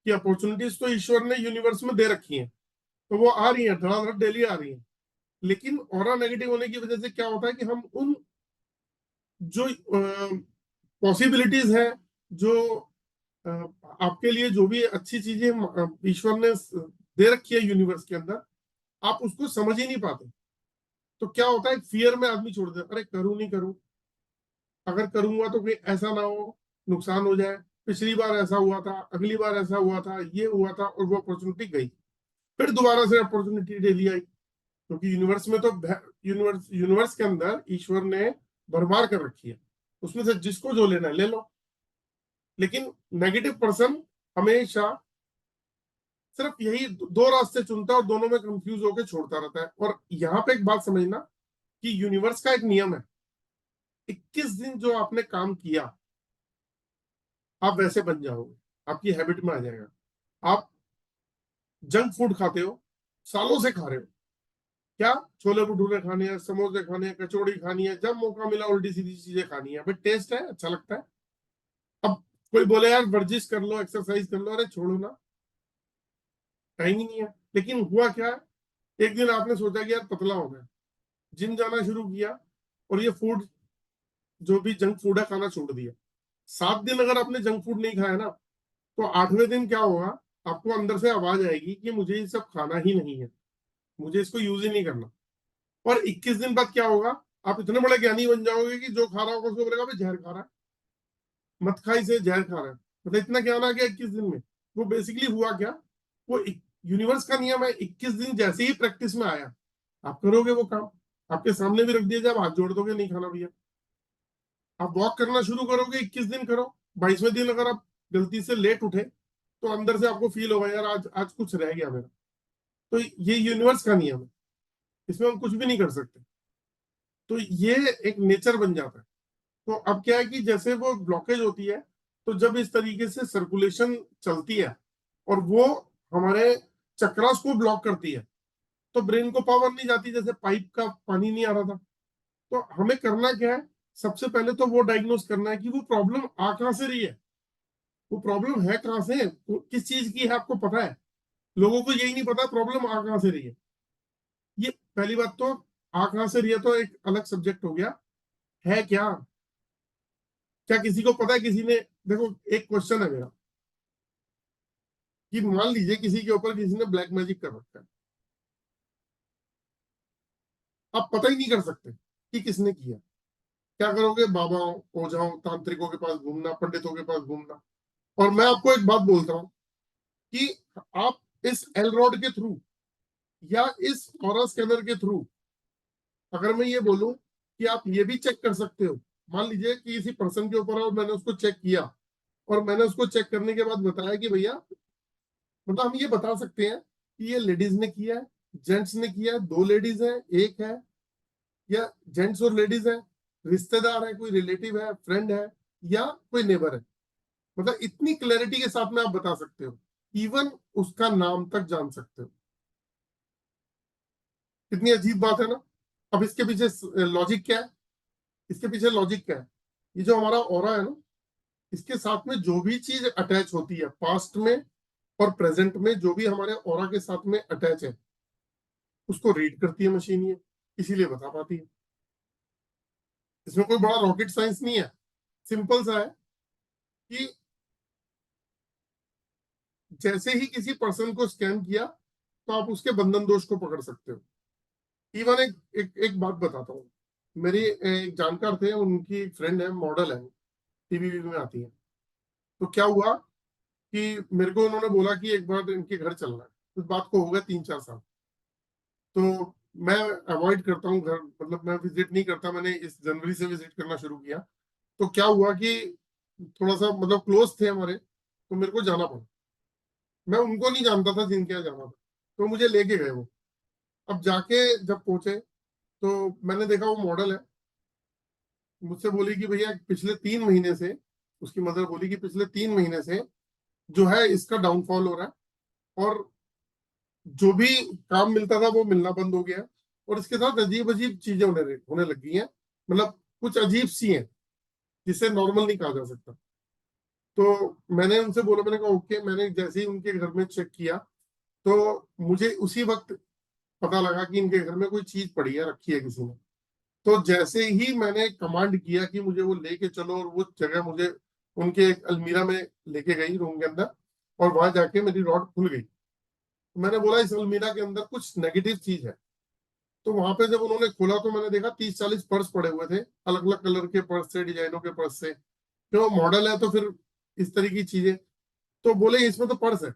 कि अपॉर्चुनिटीज तो ईश्वर ने यूनिवर्स में दे रखी हैं, तो वो आ रही है, धड़ाधड़ डेली आ रही है। लेकिन ऑरा नेगेटिव होने की वजह से क्या होता है कि हम उन जो पॉसिबिलिटीज है, जो अ, आपके लिए जो भी अच्छी चीजें ईश्वर ने दे रखी है यूनिवर्स के अंदर, आप उसको समझ ही नहीं पाते। तो क्या होता है, फियर में आदमी छोड़ देता, अरे करूं नहीं करूं, अगर करूंगा तो कोई ऐसा ना हो, नुकसान हो जाए, पिछली बार ऐसा हुआ था, अगली बार ऐसा हुआ था, ये हुआ था, और वो अपॉर्चुनिटी गई। फिर दोबारा से अपॉर्चुनिटी डेली आई, क्योंकि यूनिवर्स में तो यूनिवर्स के अंदर ईश्वर ने भरमार कर रखी है, उसमें से जिसको जो लेना है ले लो। लेकिन नेगेटिव पर्सन हमेशा सिर्फ यही दो रास्ते चुनता है और दोनों में कंफ्यूज होकर छोड़ता रहता है। और यहाँ पे एक बात समझना कि यूनिवर्स का एक नियम है, 21 दिन जो आपने काम किया आप वैसे बन जाओगे, आपकी हैबिट में आ जाएगा। आप जंक फूड खाते हो, सालों से खा रहे हो, क्या छोले भटूरे खाने हैं, समोसे खाने हैं, कचौड़ी खानी है, जब मौका मिला उल्टी सीधी चीजें खानी है, बट टेस्ट है, अच्छा लगता है। अब कोई बोले यार वर्जिश कर लो, एक्सरसाइज कर लो, अरे छोड़ो ना, टाइम ही नहीं है। लेकिन हुआ क्या, एक दिन आपने सोचा कि यार पतला होना है, जिम जाना शुरू किया, और ये फूड जो भी जंक फूड है खाना छोड़ दिया। 7 दिन अगर आपने जंक फूड नहीं खाया ना, तो 8वें दिन क्या होगा, आपको अंदर से आवाज आएगी कि मुझे ये सब खाना ही नहीं है, मुझे इसको यूज ही नहीं करना। और 21 दिन बाद क्या होगा, आप इतने बड़े ज्ञानी बन जाओगे कि जो खा रहा होगा उसको बोलेगा भाई जहर खा रहा है, मत खाई से जहर खा रहा है। मतलब इतना ज्ञान आ गया 21 दिन में। वो बेसिकली हुआ क्या, वो यूनिवर्स का नियम है, 21 दिन जैसे ही प्रैक्टिस में आया आप करोगे वो काम, आपके सामने भी रख दिया जाए, आप हाथ जोड़ दोगे नहीं खाना भैया। आप वॉक करना शुरू करोगे, 21 दिन करो, 22वें दिन अगर आप गलती से लेट उठे तो अंदर से आपको फील होगा यार आज आज कुछ रह गया मेरा। तो ये यूनिवर्स का नियम है, इसमें हम कुछ भी नहीं कर सकते। तो ये एक नेचर बन जाता है। तो अब क्या है कि जैसे वो ब्लॉकेज होती है, तो जब इस तरीके से सर्कुलेशन चलती है और वो हमारे चक्रास को ब्लॉक करती है, तो ब्रेन को पावर नहीं जाती, जैसे पाइप का पानी नहीं आ रहा था। तो हमें करना क्या है, सबसे पहले तो वो डायग्नोस करना है कि वो प्रॉब्लम आ कहां से रही है, वो प्रॉब्लम है कहां से, किस चीज की है आपको पता है। लोगों को यही नहीं पता प्रॉब्लम आ कहां से रही है। ये पहली बात तो, आ कहां से रही है तो एक अलग सब्जेक्ट हो गया, है क्या, क्या किसी को पता है, किसी ने, देखो एक क्वेश्चन है मेरा कि मान लीजिए किसी के ऊपर किसी ने ब्लैक मैजिक कर रखा है, आप पता ही नहीं कर सकते कि किसने किया। क्या करोगे, बाबाओं, ओझाओं, तांत्रिकों के पास घूमना, पंडितों के पास घूमना, और मैं आपको एक बात बोलता हूं कि आप इस एल रॉड के थ्रू या इस ऑरा स्कैनर के थ्रू, अगर मैं ये बोलूं कि आप ये भी चेक कर सकते हो, मान लीजिए कि किसी पर्सन के ऊपर है और मैंने उसको चेक किया और मैंने उसको चेक करने के बाद बताया कि भैया, मतलब हम ये बता सकते हैं कि ये लेडीज ने किया है, जेंट्स ने किया है, 2 लेडीज है, एक है, या जेंट्स और लेडीज है, रिश्तेदार है, कोई रिलेटिव है, फ्रेंड है, या कोई नेबर है। मतलब इतनी क्लैरिटी के साथ में आप बता सकते हो, इवन उसका नाम तक जान सकते हो। कितनी अजीब बात है ना। अब इसके पीछे लॉजिक क्या है? इसके पीछे लॉजिक क्या है? ये जो हमारा ऑरा है ना, इसके साथ में जो भी चीज अटैच होती है पास्ट में और प्रेजेंट में, जो भी हमारे ऑरा के साथ में अटैच है, उसको रीड करती है मशीन, ये इसीलिए बता पाती है। इसमें कोई बड़ा रॉकेट साइंस नहीं है, सिंपल सा है कि जैसे ही किसी पर्सन को स्कैन किया तो आप उसके बंधन दोष को पकड़ सकते हो। इवन एक बात बताता हूँ। मेरी एक जानकार थे, उनकी एक फ्रेंड है, मॉडल है, टीवी में आती है। तो क्या हुआ कि मेरे को उन्होंने बोला कि एक बार इनके घर चलना है। उस बात को हो गया 3-4 साल। तो मैं अवॉइड करता हूँ घर, मतलब मैं विजिट नहीं करता। मैंने इस जनवरी से विजिट करना शुरू किया। तो क्या हुआ कि थोड़ा सा मतलब क्लोज थे हमारे, तो मेरे को जाना पड़ा। मैं उनको नहीं जानता था जिनके यहाँ जाना था, तो मुझे लेके गए वो। अब जाके जब पहुंचे तो मैंने देखा वो मॉडल है। मुझसे बोली कि भैया पिछले 3 महीने से, उसकी मदर बोली कि पिछले 3 महीने से जो है इसका डाउनफॉल हो रहा है, और जो भी काम मिलता था वो मिलना बंद हो गया, और इसके साथ अजीब अजीब चीजें होने लग गई हैं। मतलब कुछ अजीब सी हैं जिसे नॉर्मल नहीं कहा जा सकता। तो मैंने उनसे बोला, मैंने कहा ओके। मैंने जैसे ही उनके घर में चेक किया तो मुझे उसी वक्त पता लगा कि इनके घर में कोई चीज पड़ी है, रखी है किसी ने। तो जैसे ही मैंने कमांड किया कि मुझे वो लेके चलो, और वो जगह मुझे उनके एक अलमीरा में लेके गई रूम के अंदर, और वहां जाके मेरी रॉड खुल गई। तो मैंने बोला इस अलमीरा के अंदर कुछ नेगेटिव चीज है। तो वहां पे जब उन्होंने खोला तो मैंने देखा 30-40 पर्स पड़े हुए थे, अलग अलग कलर के पर्स से, डिजाइनों के पर्स से। जो मॉडल है तो फिर इस तरह की चीजें। तो बोले इसमें तो पर्स है।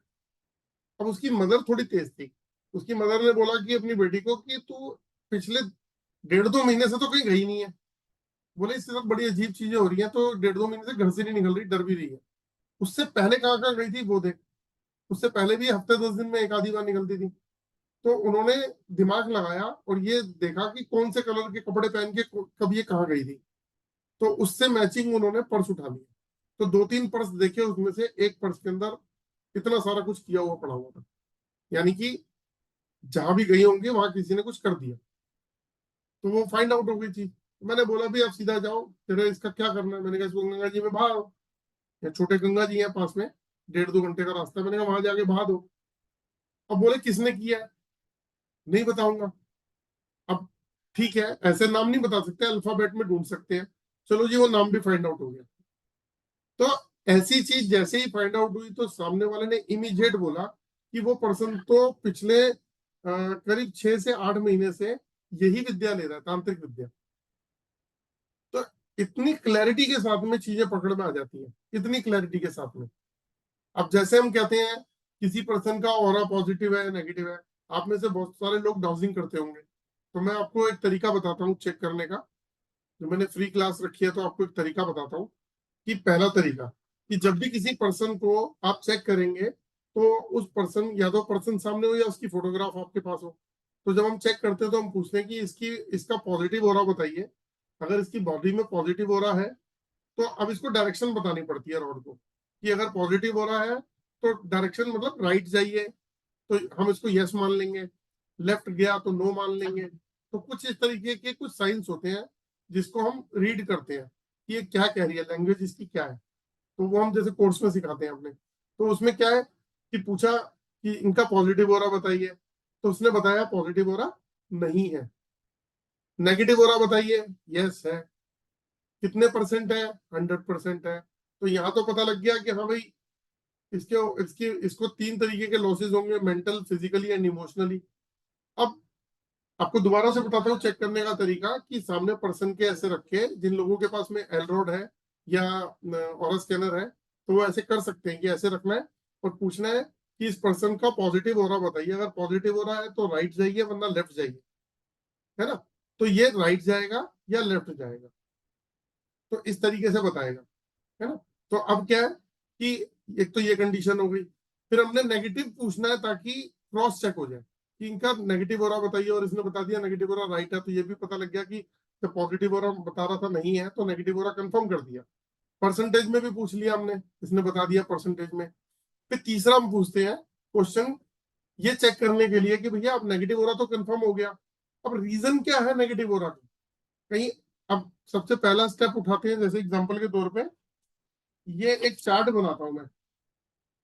अब उसकी मदर थोड़ी तेज थी। उसकी मदर ने बोला कि अपनी बेटी को कि तू पिछले 1.5-2 महीने से तो कहीं गई नहीं है। बोले इसके साथ बड़ी अजीब चीजें हो रही हैं, तो 1.5-2 महीने से घर से नहीं निकल रही, डर भी रही है। उससे पहले कहाँ कहाँ गई थी वो देख। उससे पहले भी हफ्ते 10 दिन में एक आधी बार निकलती थी। तो उन्होंने दिमाग लगाया और ये देखा कि कौन से कलर के कपड़े पहन के कब ये कहाँ गई थी। तो उससे मैचिंग उन्होंने पर्स उठा लिया। तो 2-3 पर्स देखे, उसमें से एक पर्स के अंदर इतना सारा कुछ किया हुआ पड़ा हुआ था। यानी कि जहां भी गई होंगी वहां किसी ने कुछ कर दिया। तो वो फाइंड आउट हो गई थी। तो मैंने बोला भी आप सीधा जाओ, तेरे इसका क्या करना है। मैंने कहा इसको गंगा जी में बहा दो, या छोटे गंगा जी हैं पास में, 1.5-2 घंटे का रास्ता है। मैंने कहा वहां जाके बहा दो। अब बोले किसने किया है, नहीं बताऊंगा। अब ठीक है, ऐसे नाम नहीं बता सकते, अल्फाबेट में ढूंढ सकते हैं। चलो जी, वो नाम भी फाइंड आउट हो गया। तो ऐसी चीज जैसे ही फाइंड आउट हुई तो सामने वाले ने इमीडिएट बोला कि वो पर्सन तो पिछले करीब 6 से 8 महीने से यही विद्या ले रहा है, तांत्रिक विद्या। तो इतनी क्लैरिटी के साथ में चीजें पकड़ में आ जाती है, इतनी क्लैरिटी के साथ में। अब जैसे हम कहते हैं किसी पर्सन का ऑरा पॉजिटिव है, नेगेटिव है। आप में से बहुत सारे लोग डाउजिंग करते होंगे, तो मैं आपको एक तरीका बताता हूँ चेक करने का। जो मैंने फ्री क्लास रखी है, तो आपको एक तरीका बताता हूँ। कि पहला तरीका, कि जब भी किसी पर्सन को आप चेक करेंगे तो उस पर्सन, या तो पर्सन सामने हो या उसकी फोटोग्राफ आपके पास हो। तो जब हम चेक करते हैं तो हम पूछते हैं कि इसका पॉजिटिव ऑरा बताइए। अगर इसकी बॉडी में पॉजिटिव ऑरा है तो अब इसको डायरेक्शन बतानी पड़ती है रॉड को, कि अगर पॉजिटिव ऑरा है तो डायरेक्शन मतलब राइट जाइए, तो हम इसको यस मान लेंगे। लेफ्ट गया तो नो मान लेंगे। तो कुछ इस तरीके के कुछ साइंस होते हैं जिसको हम रीड करते हैं कि ये क्या कह रही है, लैंग्वेज इसकी क्या है। तो वो हम जैसे कोर्स में सिखाते हैं अपने। तो उसमें क्या है कि पूछा कि इनका पॉजिटिव ऑरा बताइए, तो उसने बताया पॉजिटिव ऑरा नहीं है। नेगेटिव ऑरा बताइए, यस है। कितने परसेंट है, 100% है। तो यहाँ तो पता लग गया कि हाँ भाई, इसके इसके इसको 3 तरीके के लॉसेस होंगे, मेंटल, फिजिकली एंड इमोशनली। अब आपको दोबारा से बताता हूँ चेक करने का तरीका, कि सामने पर्सन के ऐसे रखे जिन लोगों के पास में एल रॉड है या ऑरा स्कैनर है, तो वो ऐसे कर सकते हैं कि ऐसे रखना है और पूछना है कि इस पर्सन का पॉजिटिव ऑरा बताइए। अगर पॉजिटिव हो रहा है तो राइट जाइए, वरना लेफ्ट जाइए, है ना। तो ये राइट जाएगा या लेफ्ट जाएगा, तो इस तरीके से बताएगा, है ना। तो अब क्या है कि एक तो ये कंडीशन हो गई, फिर हमने नेगेटिव पूछना है ताकि क्रॉस चेक हो जाए कि इनका नेगेटिव हो रहा बताइए, और इसने बता दिया नेगेटिव हो रहा राइट है, तो ये भी पता लग गया कि जब पॉजिटिव हो रहा बता रहा था नहीं है, तो नेगेटिव हो रहा कंफर्म कर दिया। परसेंटेज में भी पूछ लिया हमने, इसने बता दिया परसेंटेज में। फिर तीसरा हम पूछते हैं क्वेश्चन ये चेक करने के लिए कि भैया अब नेगेटिव हो रहा तो कंफर्म हो गया, अब रीजन क्या है नेगेटिव हो रहा का कहीं। अब सबसे पहला स्टेप उठाते हैं, जैसे एग्जांपल के तौर पे ये एक चार्ट बनाता हूं मैं,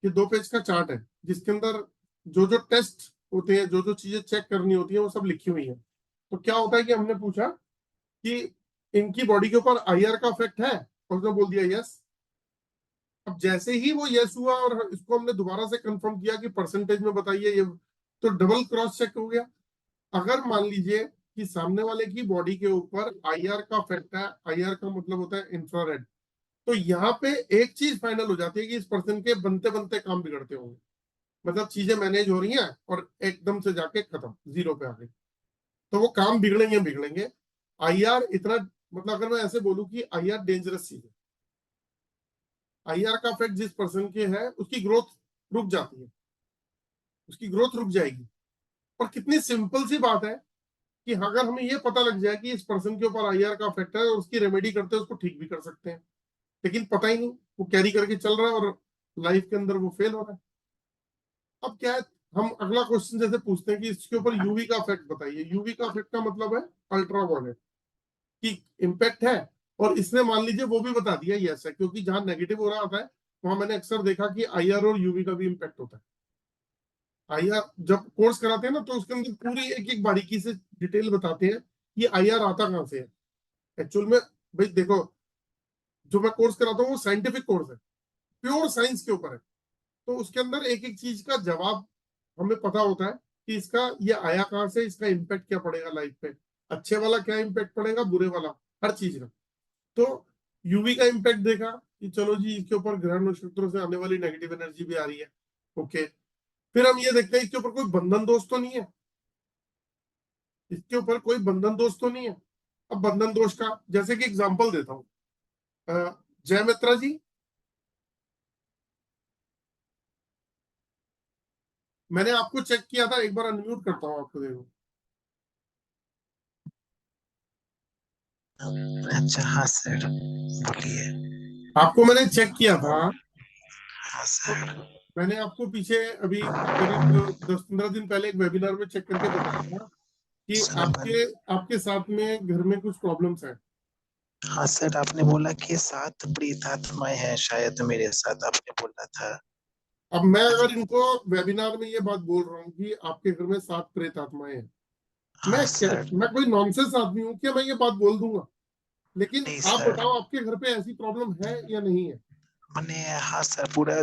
ये 2 पेज का चार्ट है जिसके अंदर जो जो टेस्ट होते हैं, जो जो चीजें चेक करनी होती है वो सब लिखी हुई है। तो क्या होता है कि हमने पूछा कि इनकी बॉडी के ऊपर आईआर का इफेक्ट है, और उसने बोल दिया यस। अब जैसे ही वो यस हुआ और इसको हमने दोबारा से कंफर्म किया कि परसेंटेज में बताइए ये, तो डबल क्रॉस चेक हो गया। अगर मान लीजिए कि सामने वाले की बॉडी के ऊपर आईआर का इफेक्ट है, आईआर का मतलब होता है इंफ्रारेड, तो यहाँ पे एक चीज फाइनल हो जाती है कि इस पर्सन के बनते बनते काम बिगड़ते होंगे, मतलब चीजें मैनेज हो रही हैं और एकदम से जाके खत्म जीरो पे आ गई, तो वो काम बिगड़ेंगे बिगड़ेंगे। आईआर इतना, मतलब अगर मैं ऐसे बोलूं कि आईआर डेंजरस चीज है, आईआर का इफेक्ट जिस पर्सन के है उसकी ग्रोथ रुक जाती है, उसकी ग्रोथ रुक जाएगी। और कितनी सिंपल सी बात है कि अगर हमें ये पता लग जाए कि इस पर्सन के ऊपर आईआर का इफेक्ट है और उसकी रेमेडी करते हैं, उसको ठीक भी कर सकते हैं, लेकिन पता ही नहीं, वो कैरी करके चल रहा है और लाइफ के अंदर वो फेल हो रहा है। अब क्या है, हम अगला क्वेश्चन जैसे पूछते हैं कि इसके ऊपर यूवी का इफेक्ट बताइए। यूवी का इफेक्ट का मतलब है अल्ट्रावायलेट की इम्पैक्ट है, और इसने मान लीजिए वो भी बता दिया यस है, क्योंकि जहां नेगेटिव हो रहा होता है वहां मैंने अक्सर देखा कि आईआर और यूवी का भी इम्पैक्ट होता है। आईआर जब कोर्स कराते हैं ना, तो उसके अंदर पूरी एक एक बारीकी से डिटेल बताते हैं कि आईआर आता कहां से है एक्चुअल में। भाई देखो, जो मैं कोर्स कराता हूँ वो साइंटिफिक कोर्स है, प्योर साइंस के ऊपर है, तो उसके अंदर एक एक चीज का जवाब हमें पता होता है कि इसका ये आया कहां से, इसका इम्पैक्ट क्या पड़ेगा लाइफ पे, अच्छे वाला क्या इम्पैक्ट पड़ेगा, बुरे वाला, हर चीज का। तो यूवी का इम्पैक्ट देखा कि चलो जी इसके ऊपर ग्रह नक्षत्रों से आने वाली नेगेटिव एनर्जी भी आ रही है, ओके। फिर हम ये देखते हैं इसके ऊपर कोई बंधन दोष तो नहीं है, इसके ऊपर कोई बंधन दोष तो नहीं है। अब बंधन दोष का जैसे कि एग्जांपल देता हूँ, जय मित्रा जी, मैंने आपको चेक किया था, एक बार अनम्यूट करता हूँ आपको, देखो। अच्छा हाँ सर, बोलिए। आपको मैंने चेक किया था, हाँ सर। मैंने आपको पीछे अभी करीब 10-15 दिन पहले एक वेबिनार में चेक करके बताया था कि आपके आपके साथ में घर में कुछ प्रॉब्लम्स हैं। हाँ सर, आपने बोला कि 7 प्रेतात्माएं हैं शायद मेरे साथ, आपने बोला था। अब मैं अगर इनको वेबिनार में ये बात बोल रहा हूँ कि आपके घर में 7 प्रेत आत्माएं हैं, हाँ सर। मैं कोई नॉनसेंस आदमी हूँ क्या मैं ये बात बोल दूंगा? लेकिन नहीं आप सर, बताओ आपके घर पे ऐसी प्रॉब्लम है या नहीं है? मैंने हाँ सर पूरा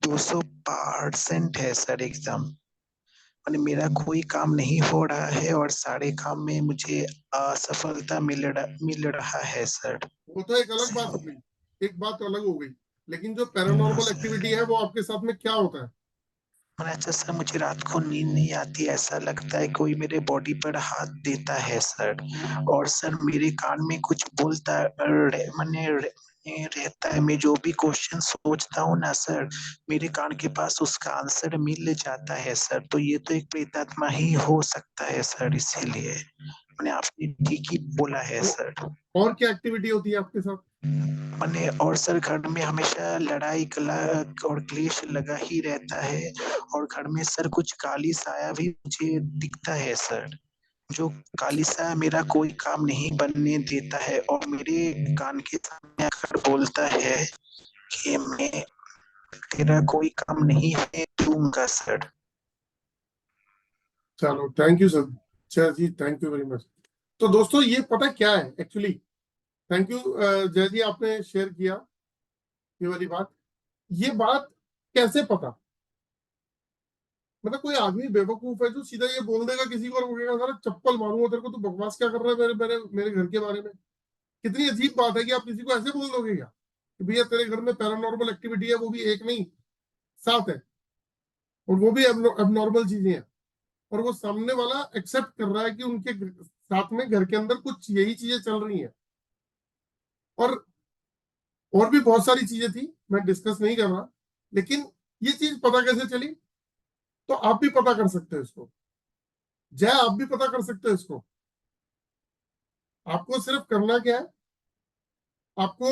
200% है सर एकदम। मैंने मेरा कोई काम नहीं हो रहा है और सारे काम में मुझे असफलता मिल रहा है सर। वो तो एक अलग बात हो गई, एक बात अलग हो गई, लेकिन जो पैरानॉर्मल एक्टिविटी है वो आपके साथ में क्या होता है? मैंने अच्छा सर, मुझे रात को नींद नहीं आती, ऐसा लगता है कोई मेरे बॉडी पर हाथ देता है सर। और सर मेरे कान में कुछ बोलता रहता है, मैं जो भी क्वेश्चन सोचता हूँ ना सर, मेरे कान के पास उसका आंसर मिल जाता है सर। तो ये तो एक प्रेतात्मा ही हो सकता है सर, इसीलिए मैंने, आपने ठीक ही बोला है सर। और क्या एक्टिविटी होती है आपके साथ? मैंने और सर घर में हमेशा लड़ाई कला और क्लेश लगा ही रहता है, और घर में सर कुछ काली साया भी मुझे दिखता है सर। जो काली साया मेरा कोई काम नहीं बनने देता है और मेरे कान के सामने आकर बोलता है कि मैं तेरा कोई काम नहीं है दूंगा सर। चलो थैंक यू सर, जय जी, थैंक यू वेरी मच। तो दोस्तों ये पता क्या है एक्चुअली, थैंक यू जय जी, आपने शेयर किया ये वाली बात। ये बात कैसे पता, मतलब कोई आदमी बेवकूफ है जो सीधा ये बोल देगा किसी को और बोलेगा सारा चप्पल मारूंगा तेरे को, तू बकवास क्या कर रहा है मेरे मेरे मेरे घर के बारे में? कितनी अजीब बात है कि आप किसी को ऐसे बोल दोगे क्या? कि भैया तेरे घर में पैरानॉर्मल एक्टिविटी है, वो भी एक नहीं 7 है, और वो भी अबनॉर्मल चीजें हैं, और वो सामने वाला एक्सेप्ट कर रहा है कि उनके साथ में घर के अंदर कुछ यही चीजें चल रही हैं। और भी बहुत सारी चीजें थी, मैं डिस्कस नहीं कर रहा, लेकिन ये चीज पता कैसे चली, तो आप भी पता कर सकते हो इसको, जय आप भी पता कर सकते हो इसको। आपको सिर्फ करना क्या है, आपको,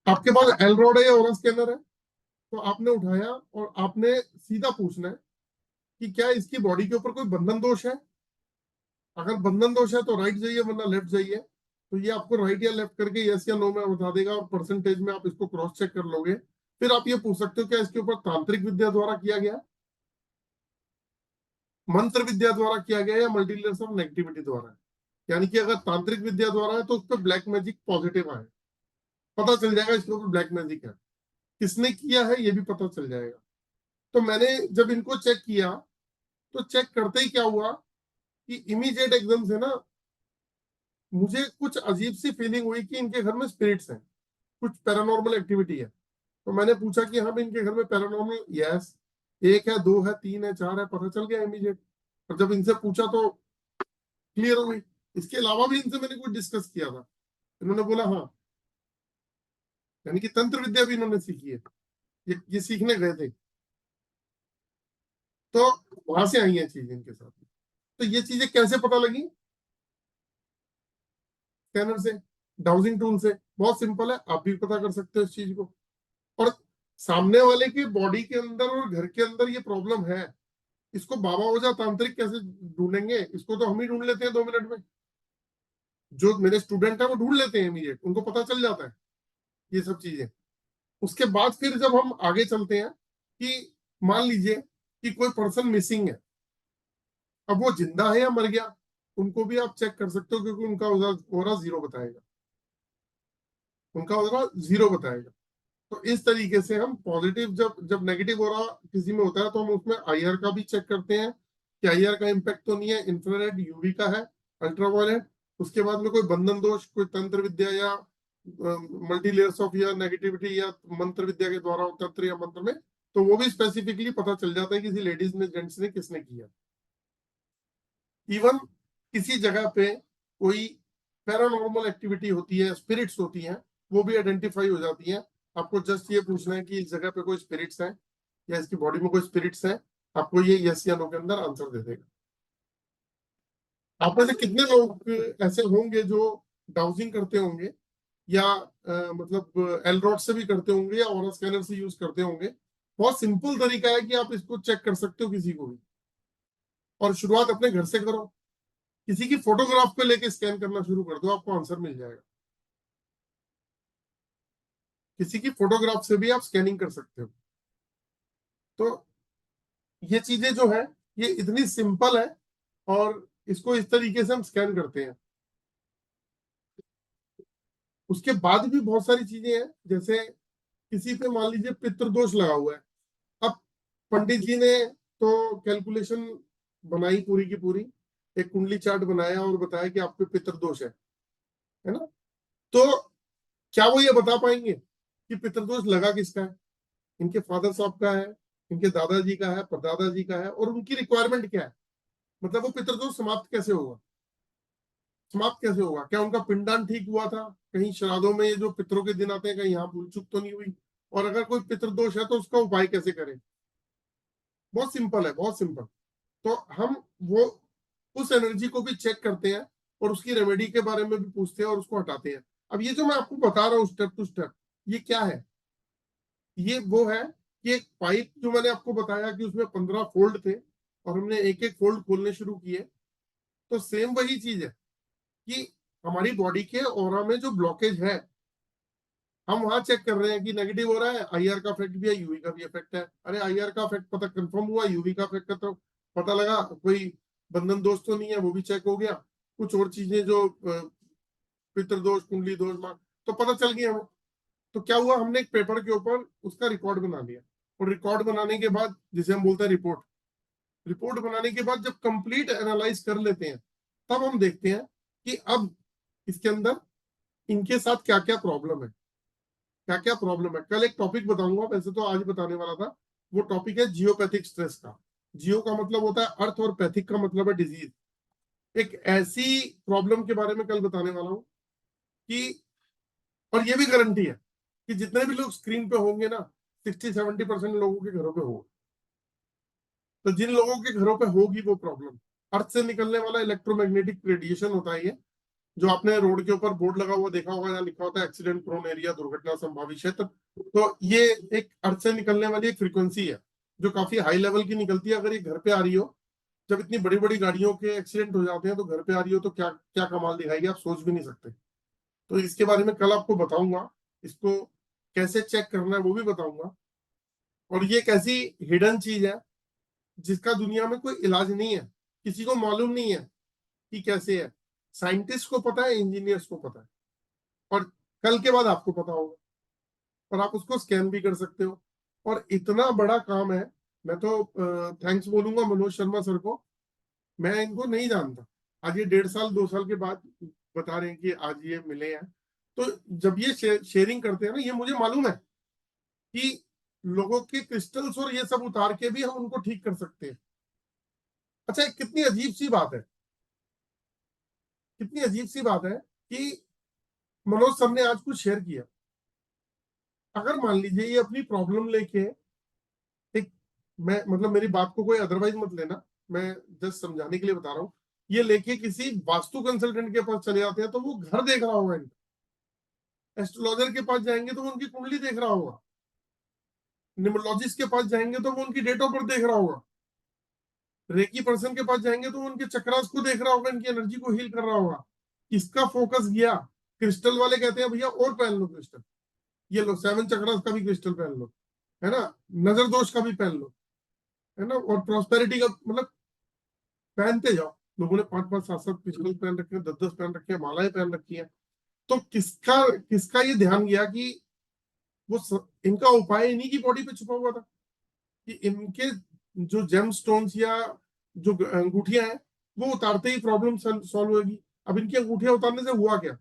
आपके पास एल रॉड है या ओरा स्कैनर है, तो आपने उठाया और आपने सीधा पूछना है कि क्या इसकी बॉडी के ऊपर कोई बंधन दोष है। अगर बंधन दोष है तो राइट जाइए, वरना लेफ्ट जाइए। तो ये आपको राइट या लेफ्ट करके यस या नो में बता देगा, और परसेंटेज में आप इसको क्रॉस चेक कर लोगे। फिर आप ये पूछ सकते हो क्या इसके ऊपर तांत्रिक विद्या द्वारा किया गया, मंत्र विद्या द्वारा किया गया, या मल्टीलेयर्स ऑफ नेगेटिविटी द्वारा है। यानी कि अगर तांत्रिक विद्या द्वारा है तो उस पर ब्लैक मैजिक पॉजिटिव आए, पता चल जाएगा इसके ऊपर ब्लैक मैजिक है। किसने किया है ये भी पता चल जाएगा। तो मैंने जब इनको चेक किया, तो चेक करते ही क्या हुआ कि इमीडिएट एकदम से ना मुझे कुछ अजीब सी फीलिंग हुई कि इनके घर में स्पिरिट्स हैं, कुछ पैरानॉर्मल एक्टिविटी है। तो मैंने पूछा कि हम इनके घर में पैरानॉर्मल, यस, 1 है, 2 है, 3 है, 4 है, पता चल गया इमीडिएट। और जब इनसे पूछा तो क्लियर हो गई। इसके अलावा भी इनसे मैंने कुछ डिस्कस किया था, इन्होंने बोला हाँ, यानी कि तंत्र विद्या भी इन्होंने सीखी है, ये सीखने गए थे, तो वहां से आई है चीज इनके साथ। तो ये चीजें कैसे पता लगी, स्कैनर से, डाउजिंग टूल से, बहुत सिंपल है, आप भी पता कर सकते हो इस चीज को। और सामने वाले की बॉडी के अंदर और घर के अंदर ये प्रॉब्लम है, इसको बाबा ओझा तांत्रिक कैसे ढूंढेंगे, इसको तो हम ही ढूंढ लेते हैं 2 मिनट में। जो मेरे स्टूडेंट है वो ढूंढ लेते हैं इमीडिएट, उनको पता चल जाता है ये सब चीजें। उसके बाद फिर जब हम आगे चलते हैं कि मान लीजिए कि कोई पर्सन मिसिंग है, अब वो जिंदा है या मर गया, उनको भी आप चेक कर सकते हो, क्योंकि उनका ओरा 0 बताएगा, उनका ओरा 0 बताएगा। तो इस तरीके से हम पॉजिटिव, जब जब नेगेटिव ओरा किसी में होता है तो हम उसमें आईआर का भी चेक करते हैं कि आईआर का इम्पैक्ट तो नहीं है, इंफ्रारेड, यूवी का है, अल्ट्रावायलेट। उसके बाद में कोई बंधन दोष, कोई तंत्र विद्या या मल्टी लेयर्स ऑफ या नेगेटिविटी या मंत्र विद्या के द्वारा, तंत्र या मंत्र में, तो वो भी स्पेसिफिकली पता चल जाता है किसी लेडीज ने, जेंट्स ने, किसने किया। इवन किसी जगह पे कोई पैरानॉर्मल एक्टिविटी होती है, स्पिरिट्स होती हैं, वो भी आइडेंटिफाई हो जाती हैं। आपको जस्ट ये पूछना है कि इस जगह पे कोई स्पिरिट्स हैं या इसकी बॉडी में कोई स्पिरिट्स हैं, आपको ये यस या नो के अंदर आंसर दे देगा। आप में से कितने लोग ऐसे होंगे जो डाउजिंग करते होंगे, या मतलब एल रॉड से भी करते होंगे, या ऑरा स्कैनर से यूज करते होंगे। बहुत सिंपल तरीका है कि आप इसको चेक कर सकते हो किसी को भी, और शुरुआत अपने घर से करो। किसी की फोटोग्राफ पे लेके स्कैन करना शुरू कर दो, आपको आंसर मिल जाएगा। किसी की फोटोग्राफ से भी आप स्कैनिंग कर सकते हो। तो ये चीजें जो है ये इतनी सिंपल है, और इसको इस तरीके से हम स्कैन करते हैं। उसके बाद भी बहुत सारी चीजें हैं, जैसे किसी पे मान लीजिए पितृदोष लगा हुआ है। अब पंडित जी ने तो कैलकुलेशन बनाई पूरी की पूरी, एक कुंडली चार्ट बनाया और बताया कि आप पे पितृदोष है ना। तो क्या वो ये बता पाएंगे कि पितृदोष लगा किसका है, इनके फादर साहब का है, इनके दादाजी का है, परदादा जी का है, और उनकी रिक्वायरमेंट क्या है, मतलब वो पितृदोष समाप्त कैसे होगा, समाप्त कैसे होगा, क्या उनका पिंडदान ठीक हुआ था, कहीं श्राद्धों में ये जो पितरों के दिन आते हैं कहीं यहाँ भूल चूक तो नहीं हुई, और अगर कोई पितृदोष है तो उसका उपाय कैसे करें। बहुत सिंपल है, बहुत सिंपल। तो हम वो उस एनर्जी को भी चेक करते हैं, और उसकी रेमेडी के बारे में भी पूछते हैं और उसको हटाते हैं। अब ये जो मैं आपको बता रहा हूँ स्टेप टू स्टेप, ये क्या है, ये वो है कि एक पाइप जो मैंने आपको बताया कि उसमें 15 फोल्ड थे, और हमने एक एक फोल्ड खोलने शुरू किए। तो सेम वही चीज है कि हमारी बॉडी के ऑरा में जो ब्लॉकेज है, हम वहां चेक कर रहे हैं कि नेगेटिव हो रहा है, आईआर का इफेक्ट भी है, यूवी का भी इफेक्ट है। अरे आईआर का इफेक्ट पता कंफर्म हुआ, यूवी का इफेक्ट का तो पता लगा, कोई बंधन दोष तो नहीं है, वो भी चेक हो गया। कुछ और चीजें जो पितृदोष, कुंडली दोष, तो पता चल गया हमें। तो क्या हुआ, हमने एक पेपर के ऊपर उसका रिकॉर्ड बना लिया, और रिकॉर्ड बनाने के बाद, जिसे हम बोलते हैं रिपोर्ट, रिपोर्ट बनाने के बाद जब कंप्लीट एनालाइज कर लेते हैं, तब हम देखते हैं कि अब इसके अंदर इनके साथ क्या क्या प्रॉब्लम है, क्या क्या प्रॉब्लम है। कल एक टॉपिक बताऊंगा, वैसे तो आज बताने वाला था। वो टॉपिक है जियोपैथिक स्ट्रेस का। जियो का मतलब होता है अर्थ और पैथिक का मतलब है डिजीज। एक ऐसी प्रॉब्लम के बारे में कल बताने वाला हूं कि, और ये भी गारंटी है कि जितने भी लोग स्क्रीन पे होंगे ना, 60-70% लोगों के घरों पे होगा। तो जिन लोगों के घरों पे होगी वो प्रॉब्लम, अर्थ से निकलने वाला इलेक्ट्रोमैग्नेटिक रेडिएशन होता है ये, जो आपने रोड के ऊपर बोर्ड लगा हुआ देखा होगा, जहाँ लिखा होता है एक्सीडेंट प्रोन एरिया, दुर्घटना संभावित क्षेत्र। तो ये एक अर्थ से निकलने वाली एक फ्रीक्वेंसी है जो काफी हाई लेवल की निकलती है। अगर ये घर पे आ रही हो, जब इतनी बड़ी बड़ी गाड़ियों के एक्सीडेंट हो जाते हैं तो घर पे आ रही हो, तो क्या क्या कमाल दिखाएगी, आप सोच भी नहीं सकते। तो इसके बारे में कल आपको बताऊंगा, इसको कैसे चेक करना है वो भी बताऊंगा। और ये एक ऐसी हिडन चीज है जिसका दुनिया में कोई इलाज नहीं है, किसी को मालूम नहीं है कि कैसे है। साइंटिस्ट को पता है, इंजीनियर्स को पता है, और कल के बाद आपको पता होगा, और आप उसको स्कैन भी कर सकते हो। और इतना बड़ा काम है। मैं तो थैंक्स बोलूंगा मनोज शर्मा सर को, मैं इनको नहीं जानता। आज ये 1.5 साल 2 साल के बाद बता रहे हैं कि आज ये मिले हैं। तो जब ये शेयरिंग करते हैं ना, ये मुझे मालूम है कि लोगों के क्रिस्टल्स और ये सब उतार के भी हम उनको ठीक कर सकते हैं। अच्छा, कितनी अजीब सी बात है, कितनी अजीब सी बात है कि मनोज सर ने आज कुछ शेयर किया। अगर मान लीजिए ये अपनी प्रॉब्लम लेके एक, मैं मतलब मेरी बात को कोई अदरवाइज मत लेना, मैं जस्ट समझाने के लिए बता रहा हूँ, ये लेके किसी वास्तु कंसल्टेंट के पास चले जाते हैं तो वो घर देख रहा होगा इनका। एस्ट्रोलॉजर के पास जाएंगे तो वो उनकी कुंडली देख रहा होगा। न्यूमरोलॉजिस्ट के पास जाएंगे तो वो उनकी डेट ऑफ बर्थ देख रहा होगा। रेकी पर्सन के पास जाएंगे तो वो उनके चक्रास को देख रहा होगा, इनकी एनर्जी को हील कर रहा होगा। किसका फोकस गया? क्रिस्टल वाले कहते हैं भैया और पहन लो क्रिस्टल, ये लो 7 चक्रास का भी क्रिस्टल पहन लो, है ना, नजर दोष का भी पहन लो, है ना, और प्रॉस्पेरिटी का, मतलब पहनते जाओ। लोगों ने 5-5 7-7 क्रिस्टल पहन रखे हैं, 10-10 पहन रखे हैं, मालाएं पहन रखी हैं। तो किसका किसका ये ध्यान गया कि इनका उपाय इन्हीं की बॉडी पे छुपा हुआ था, कि इनके जो जेम स्टोन्स या जो अंगूठियां हैं वो उतारते ही प्रॉब्लम सॉल्व होगी। अब इनकी अंगूठियां उतारने से हुआ क्या?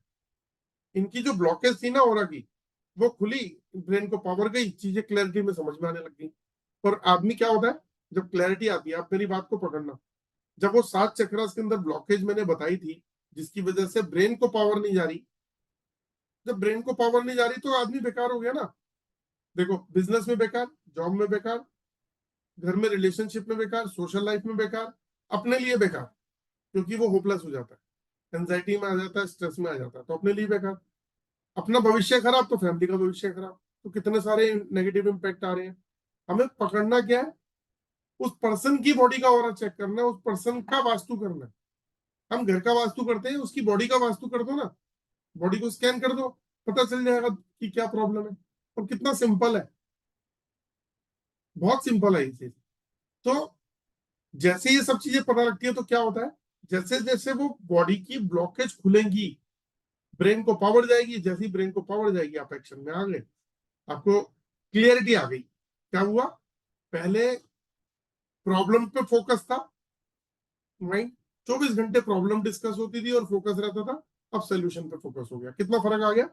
इनकी जो ब्लॉकेज थी ना ऑरा की, वो खुली, ब्रेन को पावर गई, चीजें क्लैरिटी में समझ में आने लग गई। और आदमी क्या होता है, जब क्लैरिटी आती है, आप मेरी बात को पकड़ना, जब वो 7 चक्रास के अंदर ब्लॉकेज मैंने बताई थी जिसकी वजह से ब्रेन को पावर नहीं जा रही, जब ब्रेन को पावर नहीं जा रही तो आदमी बेकार हो गया ना। देखो, बिजनेस में बेकार, जॉब में बेकार, घर में रिलेशनशिप में बेकार, सोशल लाइफ में बेकार, अपने लिए बेकार, क्योंकि वो होपलेस हो जाता है, एंजाइटी में आ जाता है, स्ट्रेस में आ जाता है, तो अपने लिए बेकार। अपना भविष्य खराब तो फैमिली का भविष्य खराब, तो कितने सारे नेगेटिव इंपैक्ट आ रहे हैं। हमें पकड़ना क्या है? उस पर्सन की बॉडी का ऑरा चेक करना है, उस पर्सन का वास्तु करना है। हम घर का वास्तु करते हैं, उसकी बॉडी का वास्तु कर दो ना, बॉडी को स्कैन कर दो, पता चल जाएगा कि क्या प्रॉब्लम है। और कितना सिंपल है, बहुत सिंपल है ये चीज। तो जैसे ये सब चीजें पता लगती है तो क्या होता है, जैसे जैसे वो बॉडी की ब्लॉकेज खुलेंगी, ब्रेन को पावर जाएगी, जैसी ब्रेन को पावर जाएगी आप एक्शन में आ गए, आपको क्लियरिटी आ गई। क्या हुआ? पहले प्रॉब्लम पे फोकस था, राइट, 24 घंटे प्रॉब्लम डिस्कस होती थी और फोकस रहता था। अब सोल्यूशन पे फोकस हो गया। कितना फर्क आ गया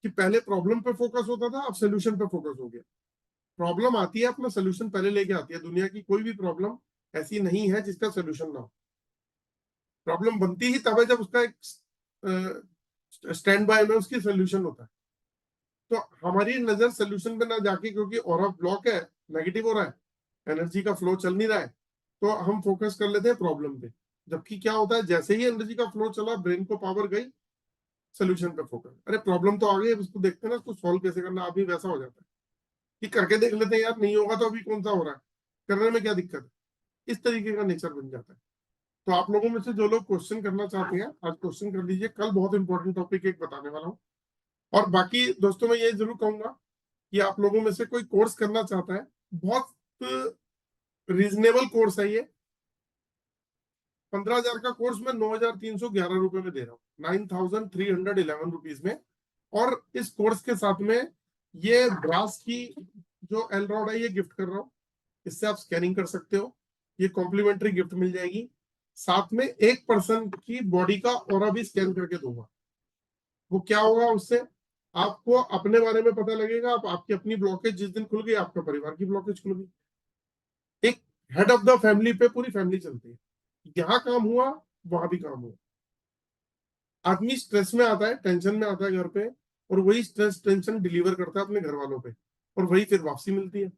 कि पहले प्रॉब्लम पे फोकस होता था, अब सोल्यूशन पे फोकस हो गया। प्रॉब्लम आती है, अपना सोल्यूशन पहले लेके आती है। दुनिया की कोई भी प्रॉब्लम ऐसी नहीं है जिसका सोल्यूशन ना हो। प्रॉब्लम बनती ही तब है जब उसका एक स्टैंड बाय में उसकी सोल्यूशन होता है। तो हमारी नजर सोल्यूशन पे ना जाके, क्योंकि ऑरा ब्लॉक है, नेगेटिव हो रहा है, एनर्जी का फ्लो चल नहीं रहा है, तो हम फोकस कर लेते हैं प्रॉब्लम पे। जबकि क्या होता है, जैसे ही एनर्जी का फ्लो चला, ब्रेन को पावर गई, सोल्यूशन पे फोकस। अरे प्रॉब्लम तो आ गई, अब इसको देखते हैं ना, इसको सॉल्व कैसे करना। अभी वैसा हो जाता है कि करके देख लेते हैं, यार नहीं होगा तो अभी कौन सा हो रहा है, करने में क्या दिक्कत है। इस तरीके का नेचर बन जाता है। तो आप लोगों में से जो लोग क्वेश्चन करना चाहते हैं, आज क्वेश्चन कर लीजिए। कल बहुत इंपॉर्टेंट टॉपिक एक बताने वाला हूँ। और बाकी दोस्तों मैं ये जरूर कहूंगा कि आप लोगों में से कोई कोर्स करना चाहता है, बहुत रीजनेबल कोर्स है ये। 15,000 का कोर्स मैं 9,311 रुपए में दे रहा हूँ, 9,311 रुपीज में। और इस कोर्स के साथ में ये ब्रास की जो एल रॉड है ये गिफ्ट कर रहा हूँ। इससे आप स्कैनिंग कर सकते हो, ये कॉम्प्लीमेंट्री गिफ्ट मिल जाएगी। साथ में एक पर्सन की बॉडी का ऑरा भी स्कैन करके दूंगा। वो क्या होगा उससे? आपको अपने बारे में पता लगेगा, आपकी अपनी ब्लॉकेज जिस दिन खुल गई, आपका परिवार की ब्लॉकेज खुल गई। एक हेड ऑफ द फैमिली पे पूरी फैमिली चलती है। यहाँ काम हुआ, वहां भी काम हुआ। आदमी स्ट्रेस में आता है, टेंशन में आता है घर पे, और वही स्ट्रेस टेंशन डिलीवर करता है अपने घर वालों पे, और वही फिर वापसी मिलती है।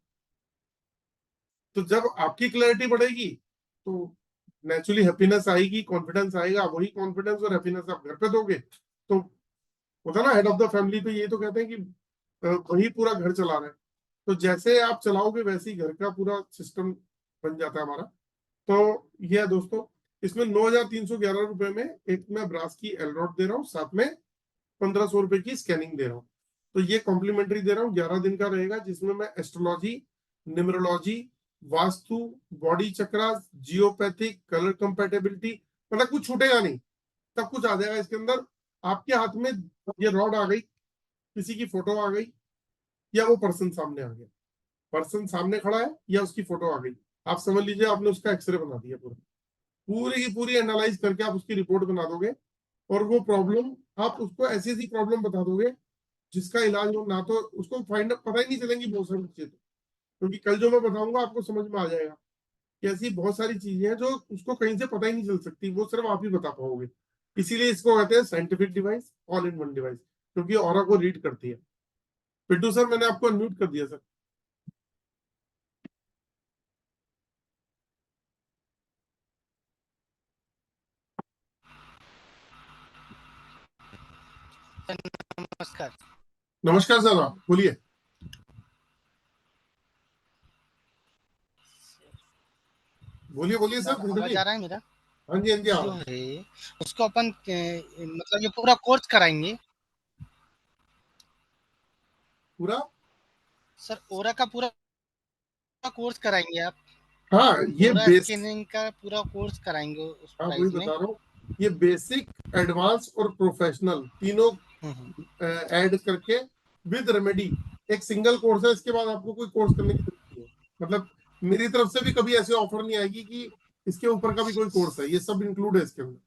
तो जब आपकी क्लैरिटी बढ़ेगी तो नेचुरली हैप्पीनेस आएगी, कॉन्फिडेंस आएगा। वही कॉन्फिडेंस और हैप्पीनेस आप घर पे दोगे तो होता ना, हेड ऑफ द फैमिली पे ये तो कहते हैं कि वही पूरा घर चला रहा है। तो जैसे आप चलाओगे वैसे ही घर का पूरा सिस्टम बन जाता है हमारा। तो ये है दोस्तों, इसमें 9,311 रुपए में एक मैं ब्रास की एल रॉड दे रहा हूँ, साथ में 1,500 रुपए की स्कैनिंग दे रहा हूँ। तो ये कॉम्प्लीमेंट्री दे रहा हूँ, 11 दिन का रहेगा, जिसमें मैं एस्ट्रोलॉजी, न्यूमरोलॉजी, वास्तु, बॉडी चक्रा, जियोपैथिक, कलर कंपेटेबिलिटी, मतलब कुछ छूटेगा नहीं, सब कुछ आ जाएगा इसके अंदर। आपके हाथ में ये रॉड आ गई, किसी की फोटो आ गई, या वो पर्सन सामने आ गया, पर्सन सामने खड़ा है या उसकी फोटो आ गई, आप समझ लीजिए आपने उसका एक्सरे बना दिया। पूरा पूरी की पूरी एनालाइज करके आप उसकी रिपोर्ट बना दोगे, और वो प्रॉब्लम आप उसको ऐसी ऐसी प्रॉब्लम बता दोगे जिसका इलाज हो ना, तो उसको फाइंड पता ही नहीं चलेंगी बहुत सारी चीजें। क्योंकि कल जो मैं बताऊंगा आपको समझ में आ जाएगा कि ऐसी बहुत सारी चीजें हैं जो उसको कहीं से पता ही नहीं चल सकती, वो सिर्फ आप ही बता पाओगे। इसीलिए इसको कहते हैं scientific device, all in one device, क्योंकि ऑरा को रीड करती है। पिट्टू सर, मैंने आपको अनम्यूट कर दिया सर। नमस्कार। नमस्कार सर, आप बोलिए। बोलिए बोलिए सर, फिर आवाज भी। आ रहा है मेरा? हाँ जी, हाँ जी, जो है उसको अपन मतलब ये पूरा कोर्स कराएंगे पूरा। सर? ओरा का पूरा कोर्स कराएंगे आप? हाँ, ये ओरा बेस। स्कैनिंग का पूरा कोर्स कराएंगे उस हाँ, वही प्राइस में? बता रहा हूँ। ये बेसिक, एडवांस और प्रोफेशनल तीनों ऐड करके विद रेमेडी एक सिंगल कोर्स है। इसके बाद आपको कोई कोर्स करने की जरूरत नहीं है। मतलब मेरी तरफ से भी कभी ऐसे ऑफर नहीं आएगी कि इसके ऊपर का भी कोई कोर्स है, ये सब इंक्लूड है इसके अंदर।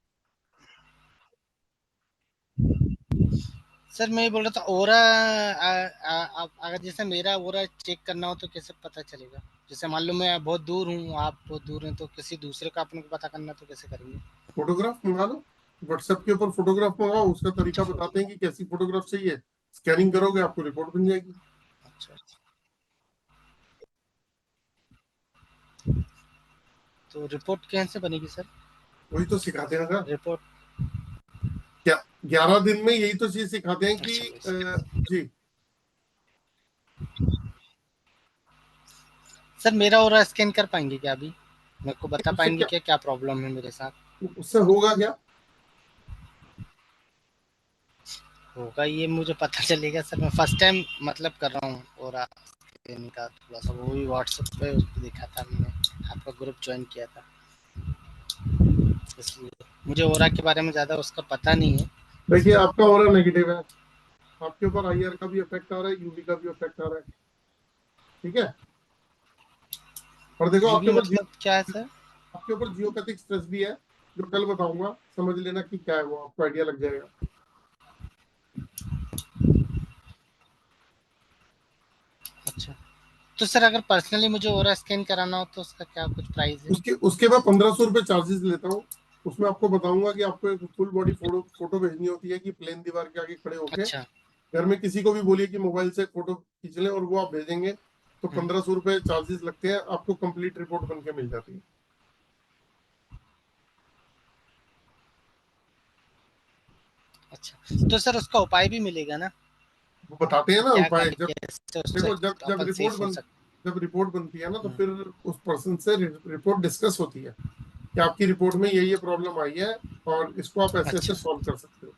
सर मैं ये बोल रहा था, ओरा अगर जैसे मेरा ओरा चेक करना हो तो कैसे पता चलेगा? जैसे मान लो मैं बहुत दूर हूँ, आप बहुत दूर हैं, तो किसी दूसरे का अपन को पता करना तो कैसे करेंगे? फोटोग्राफ मंगा लो, व्हाट्सएप के ऊपर फोटोग्राफ मंगाओ, उसका तरीका अच्छा, बताते हैं कि कैसी फोटोग्राफ चाहिए, स्कैनिंग करोगे आपको रिपोर्ट बन जाएगी। अच्छा। तो रिपोर्ट कैसे बनेगी सर? वही तो सिखाते हैं सर। रिपोर्ट? क्या 11 दिन में यही तो चीज सिखाते हैं कि अच्छा जी। सर, मेरा ओरा स्कैन कर पाएंगे क्या अभी? मेरे को बता उससे पाएंगे क्या, क्या क्या प्रॉब्लम है मेरे साथ? उससे होगा क्या? होगा ये मुझे पता चलेगा सर। मैं फर्स्ट टाइम मतलब कर रहा हूँ ओरा स्कैनिंग का। थोड़ा सा वो भी व्हाट्सएप पे उस पे देखा था मैंने, आपका ग्रुप ज्वाइन किया था, इसलिए मुझे ओरा के बारे में ज़्यादा उसका पता नहीं है। देखिए, आपका ऑरा नेगेटिव है, आपके ऊपर आईआर का भी इफेक्ट आ रहा है, यूवी का भी इफेक्ट आ रहा है। ठीक है। और देखो ये आपके भी ऊपर मतलब क्या है सर? आपके ऊपर जियोपैथिक स्ट्रेस भी है, जो कल बताऊंगा, समझ लेना कि क्या है, वो आपको आइडिया लग जाएगा। अच्छा, तो सर अगर पर्सनली मुझे ओरा स्कैन कराना हो तो उसका क्या कुछ प्राइस है? उसके उसके बाद 1,500 रुपये चार्जेस लेता हूँ। उसमें आपको बताऊंगा कि आपको एक फुल बॉडी फोटो भेजनी होती है कि प्लेन दीवार के आगे खड़े होके अच्छा। घर में किसी को भी बोलिए कि मोबाइल से फोटो खींच लें, और वो आप भेजेंगे तो 1,500 रुपये चार्जेस लगते हैं, आपको कंप्लीट रिपोर्ट बन के मिल जाती है। अच्छा, तो सर उसका उपाय भी मिलेगा ना? वो बताते हैं ना क्या उपाय। करें, कैसे उससे देखो, जब जब अपन रिपोर्ट सेफ हो बन सकते? जब रिपोर्ट बनती है ना, तो फिर उस पर्सन से रिपोर्ट डिस्कस होती है कि आपकी रिपोर्ट में ये प्रॉब्लम आई है, और इसको आप ऐसे ऐसे अच्छा, सॉल्व कर सकते हो।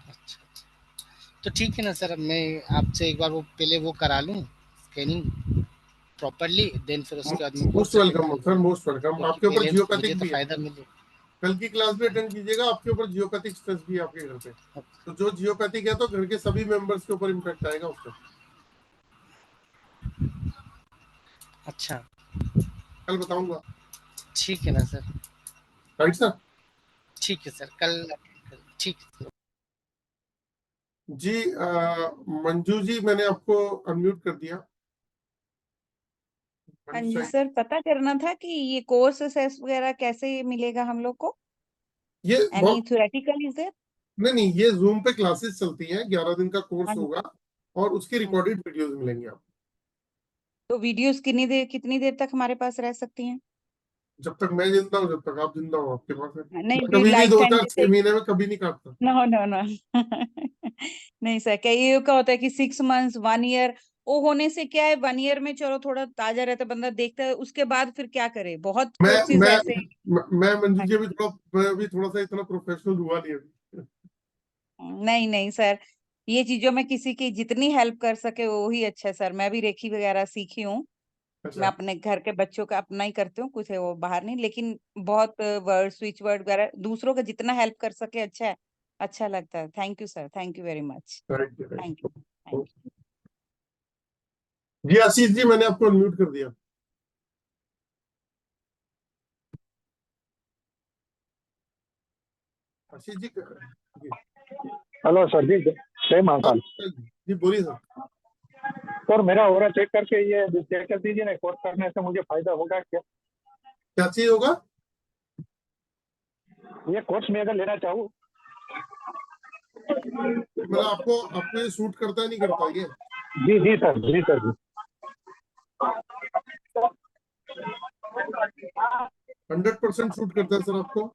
अच्छा। तो ठीक है ना सर, अब मैं आपसे एक बार वो पहले वो करा लूँ स्कैनिंग प्रॉपरली, देन फिर उसके बाद मैं most course attend welcome sir, करूँगा। Most welcome. क्योंकि आपके ऊपर पहले मुझे जियोपैथिक तो भी है, फ़ायदा मिले। कल की क्लास भी अटेंड कीजिएगा, आपके ऊपर जियोपैथिक स्ट्रेस भी है आपके घर पे। तो जो जियोपैथिक है, तो घर के सभी मेंबर्स के ऊपर इम्पैक्ट आएगा उसका। अच्छा, कल बताऊंगा। ठीक है ना सर। Right sir. ठीक है सर, कल ठीक है। जी मंजू जी, मैंने आपको अनम्यूट कर दिया। हाँ मंजू जी साहब, सर, पता करना था कि ये कोर्स असेस वगैरह कैसे मिलेगा हम लोग को? ये एनी बहुत थ्योरेटिकल इज देयर? नहीं, ये जूम पे क्लासेस चलती हैं, 11 दिन का कोर्स हाँ जी, होगा और उसकी हाँ जी। रिकॉर्डेड वीडियोस मिलेंगी आपको। तो वीडियोस कितनी देर तक हमारे पास रह सकती हैं? जब तक मैं जिंदा हूँ, जब तक आप जिंदा हो, आपके पास है। नहीं मैं फिर कभी भी लाइफ टाइम 2006 जैसे, महीने में कभी नहीं काटता। नो नो नो नहीं सर, कई का होता है कि 6 मंथ्स 1 ईयर, वो होने से क्या है, 1 ईयर में चलो थोड़ा ताजा रहता है, बंदा देखता है, उसके बाद फिर क्या करे, बहुत मैं कोर्सेज मैं ऐसे। मैं मंजू हाँ जी जी। अभी थोड़ा सा इतना प्रोफेशनल हुआ नहीं अभी। नहीं नहीं सर, ये चीजों में किसी की जितनी हेल्प कर सके वो ही अच्छा है सर। मैं भी रेखी वगैरह सीखी हूँ, मैं अच्छा, अपने घर के बच्चों का अपना ही करती हूँ, कुछ है वो बाहर नहीं, लेकिन बहुत वर्ड स्विच वर्ड वगैरह दूसरों का जितना हेल्प कर सके अच्छा है, अच्छा लगता है। Thank you sir, thank you very much, thank you, thank you, thank thank you. You. जी आशीष जी, मैंने आपको अनम्यूट कर दिया। आशीष जी जी, हेलो सर जी, जय महाकाल। जी बोलिए सर। सर मेरा ओरा चेक करके ये चेक कर दीजिए ना, कोर्स करने से मुझे फायदा होगा क्या? क्या चीज होगा? ये कोर्स में अगर लेना चाहूँ। मतलब आपको आपको ये सूट करता है नहीं करता ये? जी जी सर, जी सर जी। 100% सूट करता है सर आपको।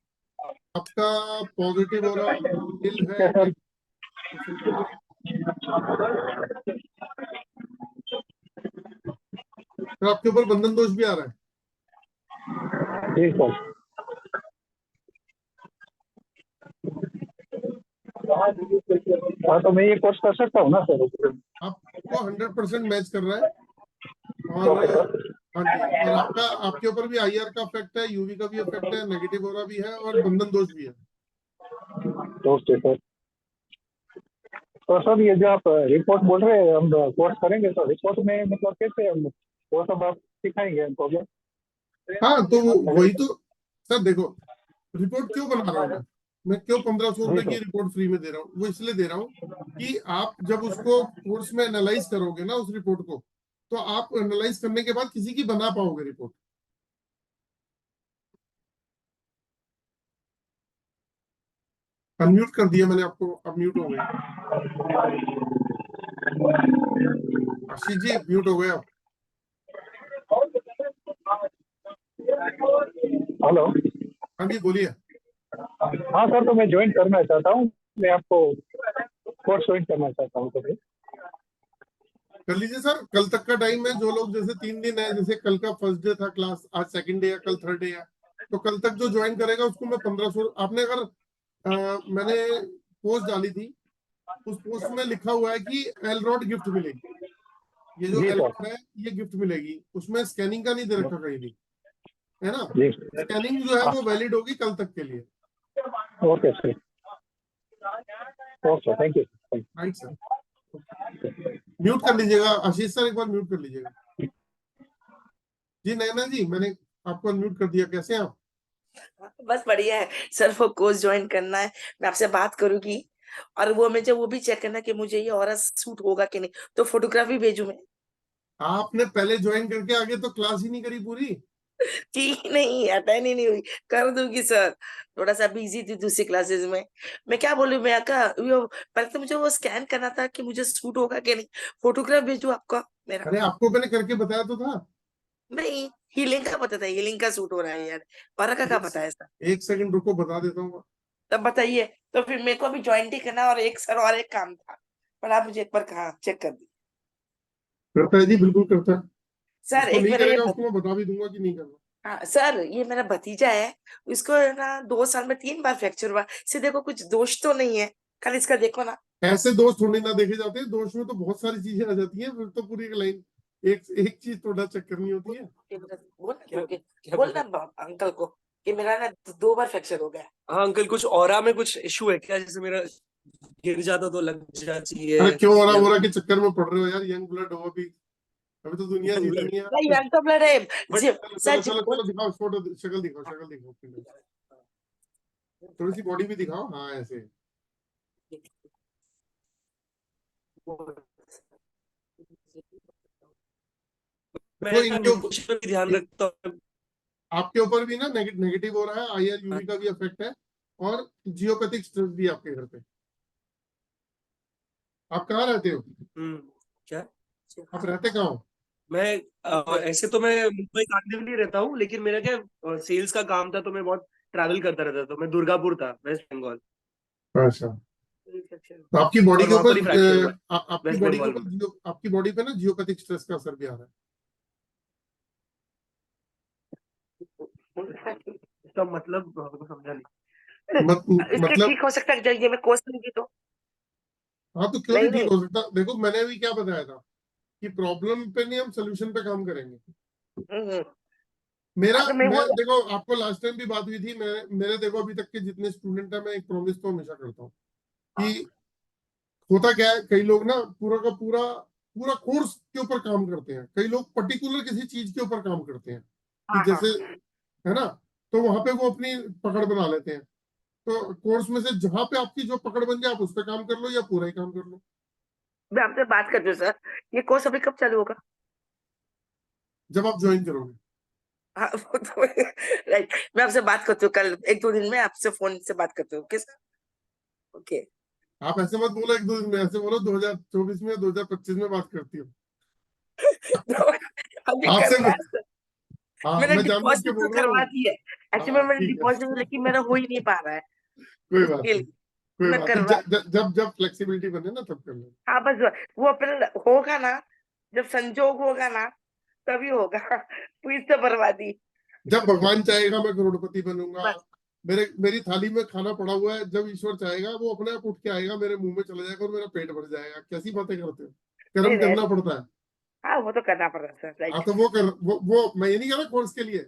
आपका पॉजिटिव और दिल ठीक है है सर। 90%। सर आपके ऊपर बंधन दोष भी आ रहा है। जी सर। हाँ तो मैं ये कोर्स कर सकता हूँ ना सर? आपको 100% मैच कर रहा है। और ओके सर। हाँ जी, और आपका आपके ऊपर भी आईआर का इफेक्ट है, यूवी का भी इफेक्ट है, नेगेटिव ऑरा भी है और बंधन दोष भी है। Okay sir. तो सर ये जो आप रिपोर्ट बोल रहे हैं हम कोर्स करेंगे, तो रिपोर्ट में मतलब कैसे हम वो सब आप सिखाएंगे हमको क्या? हाँ तो वही तो सर, देखो रिपोर्ट क्यों बना रहा हूँ मैं क्यों 1500 जी रुपए की सर। रिपोर्ट फ्री में दे रहा हूँ? वो इसलिए दे रहा हूँ कि आप जब उसको कोर्स में एनालाइज करोगे ना उस रिपोर्ट को, तो आप एनालाइज करने के बाद किसी की बना पाओगे रिपोर्ट। अनम्यूट कर दिया मैंने आपको, अब म्यूट हो गए। आशीष जी म्यूट हो गए आप। हेलो। हाँ जी बोलिए। हाँ सर, तो मैं ज्वाइन करना चाहता हूँ, मैं आपको कोर्स ज्वाइन करना चाहता हूँ। तो फिर कर लीजिए सर, कल तक का टाइम है। जो लोग जैसे 3 दिन है, जैसे कल का फर्स्ट डे था क्लास, आज सेकंड डे है, कल थर्ड डे है, तो कल तक जो ज्वाइन करेगा उसको मैं 1500। आपने अगर मैंने पोस्ट डाली थी, उस पोस्ट में लिखा हुआ है कि एलरॉड गिफ्ट मिलेगी। ये जो जी सर। एलरॉड है ये गिफ्ट मिलेगी, उसमें स्कैनिंग का नहीं दे रखा कहीं भी, है ना? जी। स्कैनिंग जो है वो वैलिड होगी कल तक के लिए। Okay sir. Okay, thank you. Right sir. Mute कर लीजिएगा आशीष सर, एक बार म्यूट कर लीजिएगा। जी नैना जी, मैंने आपको अनम्यूट कर दिया। कैसे हैं आप? बस बढ़िया है सर, वो कोर्स ज्वाइन करना है, मैं आपसे बात करूंगी। और वो मुझे वो भी चेक करना कि मुझे ये और सूट होगा कि नहीं, तो फोटोग्राफी भेजू मैं? आपने पहले ज्वाइन करके आगे तो क्लास ही नहीं करी पूरी। ठीक नहीं, अटेंड ही नहीं हुई। कर दूंगी सर, थोड़ा सा बिजी थी दूसरी क्लासेस में। मैं क्या बोलूं, मैं आका पहले तो मुझे वो स्कैन करना था कि मुझे सूट होगा कि नहीं। फोटोग्राफ भेजू आपका मेरा? अरे आपको मैंने करके बताया तो था। नहीं, हीलिंग का पता था, हीलिंग का सूट हो रहा है यार, और का पता है सर? एक सेकंड रुको, बता देता हूँ। तब बताइए। तो फिर मेरे को अभी ज्वाइन ही करना, और एक सर और एक काम था, पर आप मुझे एक बार कहा चेक कर दी करता है जी, बिल्कुल करता है। सर। जिसको एक नहीं मेरा करेगा उसको मैं बता भी दूंगा कि नहीं करना। हाँ सर, ये मेरा भतीजा है, उसको है ना 2 साल में 3 बार फ्रैक्चर हुआ। इसे देखो, कुछ दोष तो नहीं है, कल इसका देखो ना। ऐसे दोष थोड़ी ना देखे जाते हैं, दोष में तो बहुत सारी चीजें आ जाती हैं, फिर तो पूरी लाइन एक एक चीज थोड़ा चेक करनी होती है। बोल ना अंकल को कि मेरा ना 2 बार फ्रैक्चर हो गया। हाँ अंकल, कुछ ऑरा में कुछ इशू है क्या? जैसे मेरा गिर जाता तो लग जाती है, अरे क्यों हो या रहा के चक्कर में पड़ रहे हो यार? यंग ब्लड हो अभी, अभी तो दुनिया जीतनी है। नहीं, अंकल ब्लड है बट जी, चलो सर चलो जी चलो चलो, दिखाओ फोटो, शक्ल दिखाओ, शक्ल दिखाओ। थोड़ी सी बॉडी भी दिखाओ, हाँ ऐसे। मैं देखो इनके न्यूट्रिशन पे भी ध्यान रखता हूँ। आपके ऊपर भी ना नेगेटिव हो रहा है, IR UV का भी इफेक्ट है, और जियोपैथिक स्ट्रेस भी है आपके घर पे। आप कहाँ रहते हो? क्या? आप रहते कहाँ हो? मैं ऐसे तो मैं मुंबई कांदिवली रहता हूँ, लेकिन मेरा क्या सेल्स का काम था, तो मैं बहुत ट्रैवल करता रहता था। मैं दुर्गापुर था, वेस्ट बंगाल। अच्छा, तो आपकी बॉडी और के वहां पर ही ऊपर फ्रैक्चर हुआ है, आपकी वेस्ट बॉडी के बंगाल ऊपर में। आपकी बॉडी पे ना जियोपैथिक स्ट्रेस का असर भी आ रहा इसका मतलब हमको समझा नहीं। है। इसके मतलब ठीक हो सकता है जब ये मैं कोर्स लूंगी तो? हाँ, तो क्यों नहीं नहीं ठीक नहीं। हो सकता? देखो मैंने भी क्या बताया था कि प्रॉब्लम पे नहीं, हम सोल्यूशन पे काम करेंगे। हम्म। मेरा अगर मैं मैं वो देखो, आपको लास्ट टाइम भी बात हुई थी, मेरे देखो अभी तक के जितने स्टूडेंट है, मैं एक प्रॉमिस तो हमेशा करता हूँ कि होता क्या है, कई लोग ना पूरा का पूरा पूरा कोर्स के ऊपर काम करते हैं, कई लोग पर्टिकुलर किसी चीज के ऊपर काम करते हैं कि हाँ हाँ। जैसे, है ना, तो वहां पे वो अपनी पकड़ बना लेते हैं। तो कोर्स में से जहां पे आपकी जो पकड़ बन जाए, आप उस पर काम कर लो या पूरा ही काम कर लो। मैं आपसे बात करती हूँ सर, ये कोर्स अभी कब चालू होगा? जब आप ज्वाइन करोगे। हाँ वो तो राइट, मैं आपसे बात करती हूँ कल, 1-2 दिन में आपसे फोन से बात करती हूँ। Okay sir? ओके। आप ऐसे मत बोलो 1-2 दिन में, ऐसे बोलो 2024 में, 2025 में बात करती हो। अभी आपसे करना है सर। हाँ, मैंने मैं जानबूझ के डिपॉजिट तो बोल रहा करवा हूँ। दी है। एक्चुअली हाँ मैंने ठीक है, डिपॉजिट, लेकिन मेरा हो ही नहीं पा रहा है, कोई बात उसके नहीं, लिए कोई मैं बात नहीं। करवा। जब जब फ्लेक्सिबिलिटी बने ना, तब कर लेना। हाँ बस वो अपना होगा ना, जब संजोग होगा ना तभी होगा। प्लीज तो बर्बादी। जब भगवान चाहेगा मैं करोड़पति बनूंगा, बस मेरी थाली में खाना पड़ा हुआ है, जब ईश्वर चाहेगा वो अपने आप उठ के आएगा, मेरे मुंह में चला जाएगा और मेरा पेट भर जाएगा। कैसी बातें करते हो? नहीं कर्म नहीं, करना पड़ता है। हाँ वो तो करना पड़ रहा है सर, हाँ, राइट। तो वो मैं ये नहीं कह रहा कोर्स के लिए,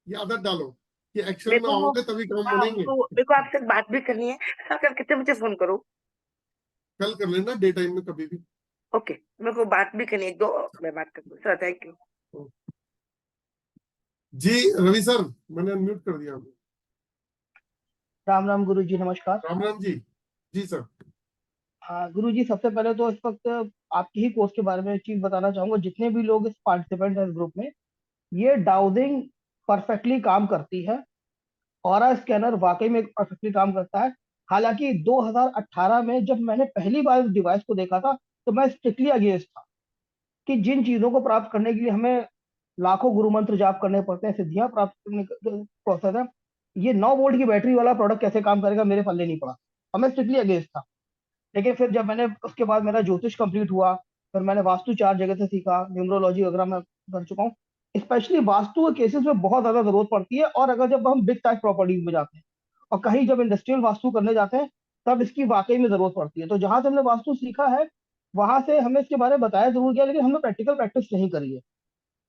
ये आदत डालो कि एक्शन मेरे में को वो, आओगे तभी काम हाँ बनेंगे। मेरे को आपसे बात भी करनी है। हाँ, कल कितने बजे फोन करूँ? कल कर लेना, डे टाइम में कभी भी। ओके, मेरे को बात भी करनी है, 1-2 मैं बात करती हूँ सर। Thank you. जी रवि सर, मैंने अनम्यूट कर दिया आपको। राम राम गुरु जी, नमस्कार। राम राम जी। जी सर। हाँ गुरु जी, सबसे पहले तो इस वक्त आपकी ही कोर्स के बारे में एक चीज बताना चाहूंगा। जितने भी लोग इस पार्टिसिपेंट हैं इस ग्रुप में, ये डाउजिंग परफेक्टली काम करती है। ऑरा स्कैनर वाकई में परफेक्टली काम करता है। हालांकि 2018 में जब मैंने पहली बार इस डिवाइस को देखा था, तो मैं स्ट्रिक्टली अगेंस्ट था कि जिन चीजों को प्राप्त करने के लिए हमें लाखों गुरु मंत्र जाप करने पड़ते हैं, सिद्धियां प्राप्त करने का प्रोसेस है, ये 9 वोल्ट की बैटरी वाला प्रोडक्ट कैसे काम करेगा, मेरे पल्ले नहीं पड़ा और मैं स्ट्रिक्टली अगेंस्ट था। लेकिन फिर जब मैंने उसके बाद मेरा ज्योतिष कंप्लीट हुआ, फिर मैंने वास्तु 4 जगह से सीखा, न्यूमरोलॉजी वगैरह मैं कर चुका हूँ। स्पेशली वास्तु के केसेस में बहुत ज्यादा जरूरत पड़ती है, और अगर जब हम बिग साइज प्रॉपर्टीज में जाते हैं और कहीं जब इंडस्ट्रियल वास्तु करने जाते हैं, तब इसकी वाकई में जरूरत पड़ती है। तो जहां से हमने वास्तु सीखा है, वहां से हमें इसके बारे में बताया जरूर गया, लेकिन हमने प्रैक्टिकल प्रैक्टिस नहीं करी है।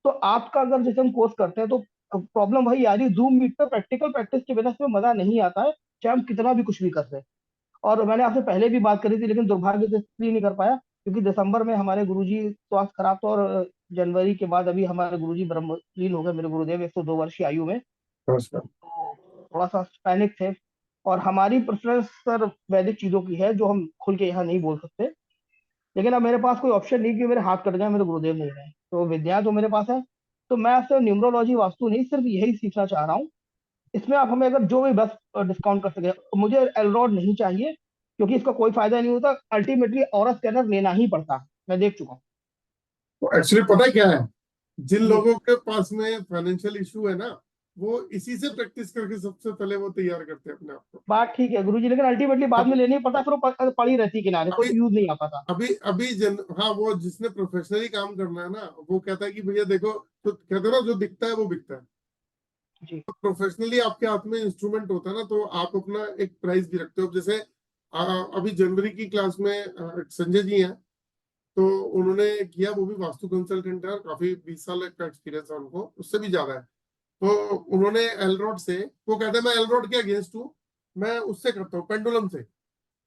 तो आपका अगर जैसे हम कोर्स करते हैं, तो प्रॉब्लम वही आ रही है, जूम मीट पे प्रैक्टिकल प्रैक्टिस के बिना इसमें मजा नहीं आता है, चाहे हम कितना भी कुछ भी कर रहे हैं। और मैंने आपसे पहले भी बात करी थी, लेकिन दुर्भाग्य से इसलिए नहीं कर पाया क्योंकि दिसंबर में हमारे गुरुजी स्वास्थ्य खराब था, और जनवरी के बाद अभी हमारे गुरुजी ब्रह्मलीन हो गए, मेरे गुरुदेव 102 वर्ष की आयु में। नमस्कार। तो थोड़ा सा पैनिक थे। और हमारी प्रेफरेंस सर वैदिक चीजों की है, जो हम खुल के यहाँ नहीं बोल सकते। लेकिन अब मेरे पास कोई ऑप्शन नहीं कि मेरे हाथ कट जाए, मेरे गुरुदेव नहीं रहे, तो विद्या तो मेरे पास है। तो मैं आपसे न्यूमरोलॉजी वास्तु नहीं, सिर्फ यही सीखना चाह रहा हूँ। इसमें आप हमें अगर जो भी बस डिस्काउंट कर सके। मुझे एलरॉड नहीं चाहिए, क्योंकि इसका कोई फायदा नहीं होता, अल्टीमेटली ऑरा स्कैनर लेना ही पड़ता है, मैं देख चुका हूँ। तो एक्चुअली पता क्या है, जिन जी लोगों के पास में फाइनेंशियल इशू है ना, वो इसी से प्रैक्टिस करके सबसे पहले वो तैयार करते हैं अपने आप को। बात ठीक है गुरुजी, लेकिन अल्टीमेटली बाद में अब लेना ही पड़ता है, फिर वो पड़ी रहती है किनारे, कोई अभी यूज नहीं आ पाता। अभी हाँ, वो जिसने प्रोफेशनली काम करना है ना, वो कहता है कि भैया देखो, तो कहते हैं ना, जो दिखता है वो बिकता है। जी तो प्रोफेशनली आपके हाथ में इंस्ट्रूमेंट होता है ना, तो आप अपना एक प्राइस भी रखते हो। जैसे अभी जनवरी की क्लास में संजय जी हैं, तो उन्होंने किया, वो भी वास्तु कंसल्टेंट है और काफी 20 साल का एक्सपीरियंस है उनको, उससे भी ज्यादा है। तो उन्होंने एलरॉड से, वो कहते हैं मैं एलरॉड के अगेंस्ट हूँ, मैं उससे करता हूँ, पेंडुलम से।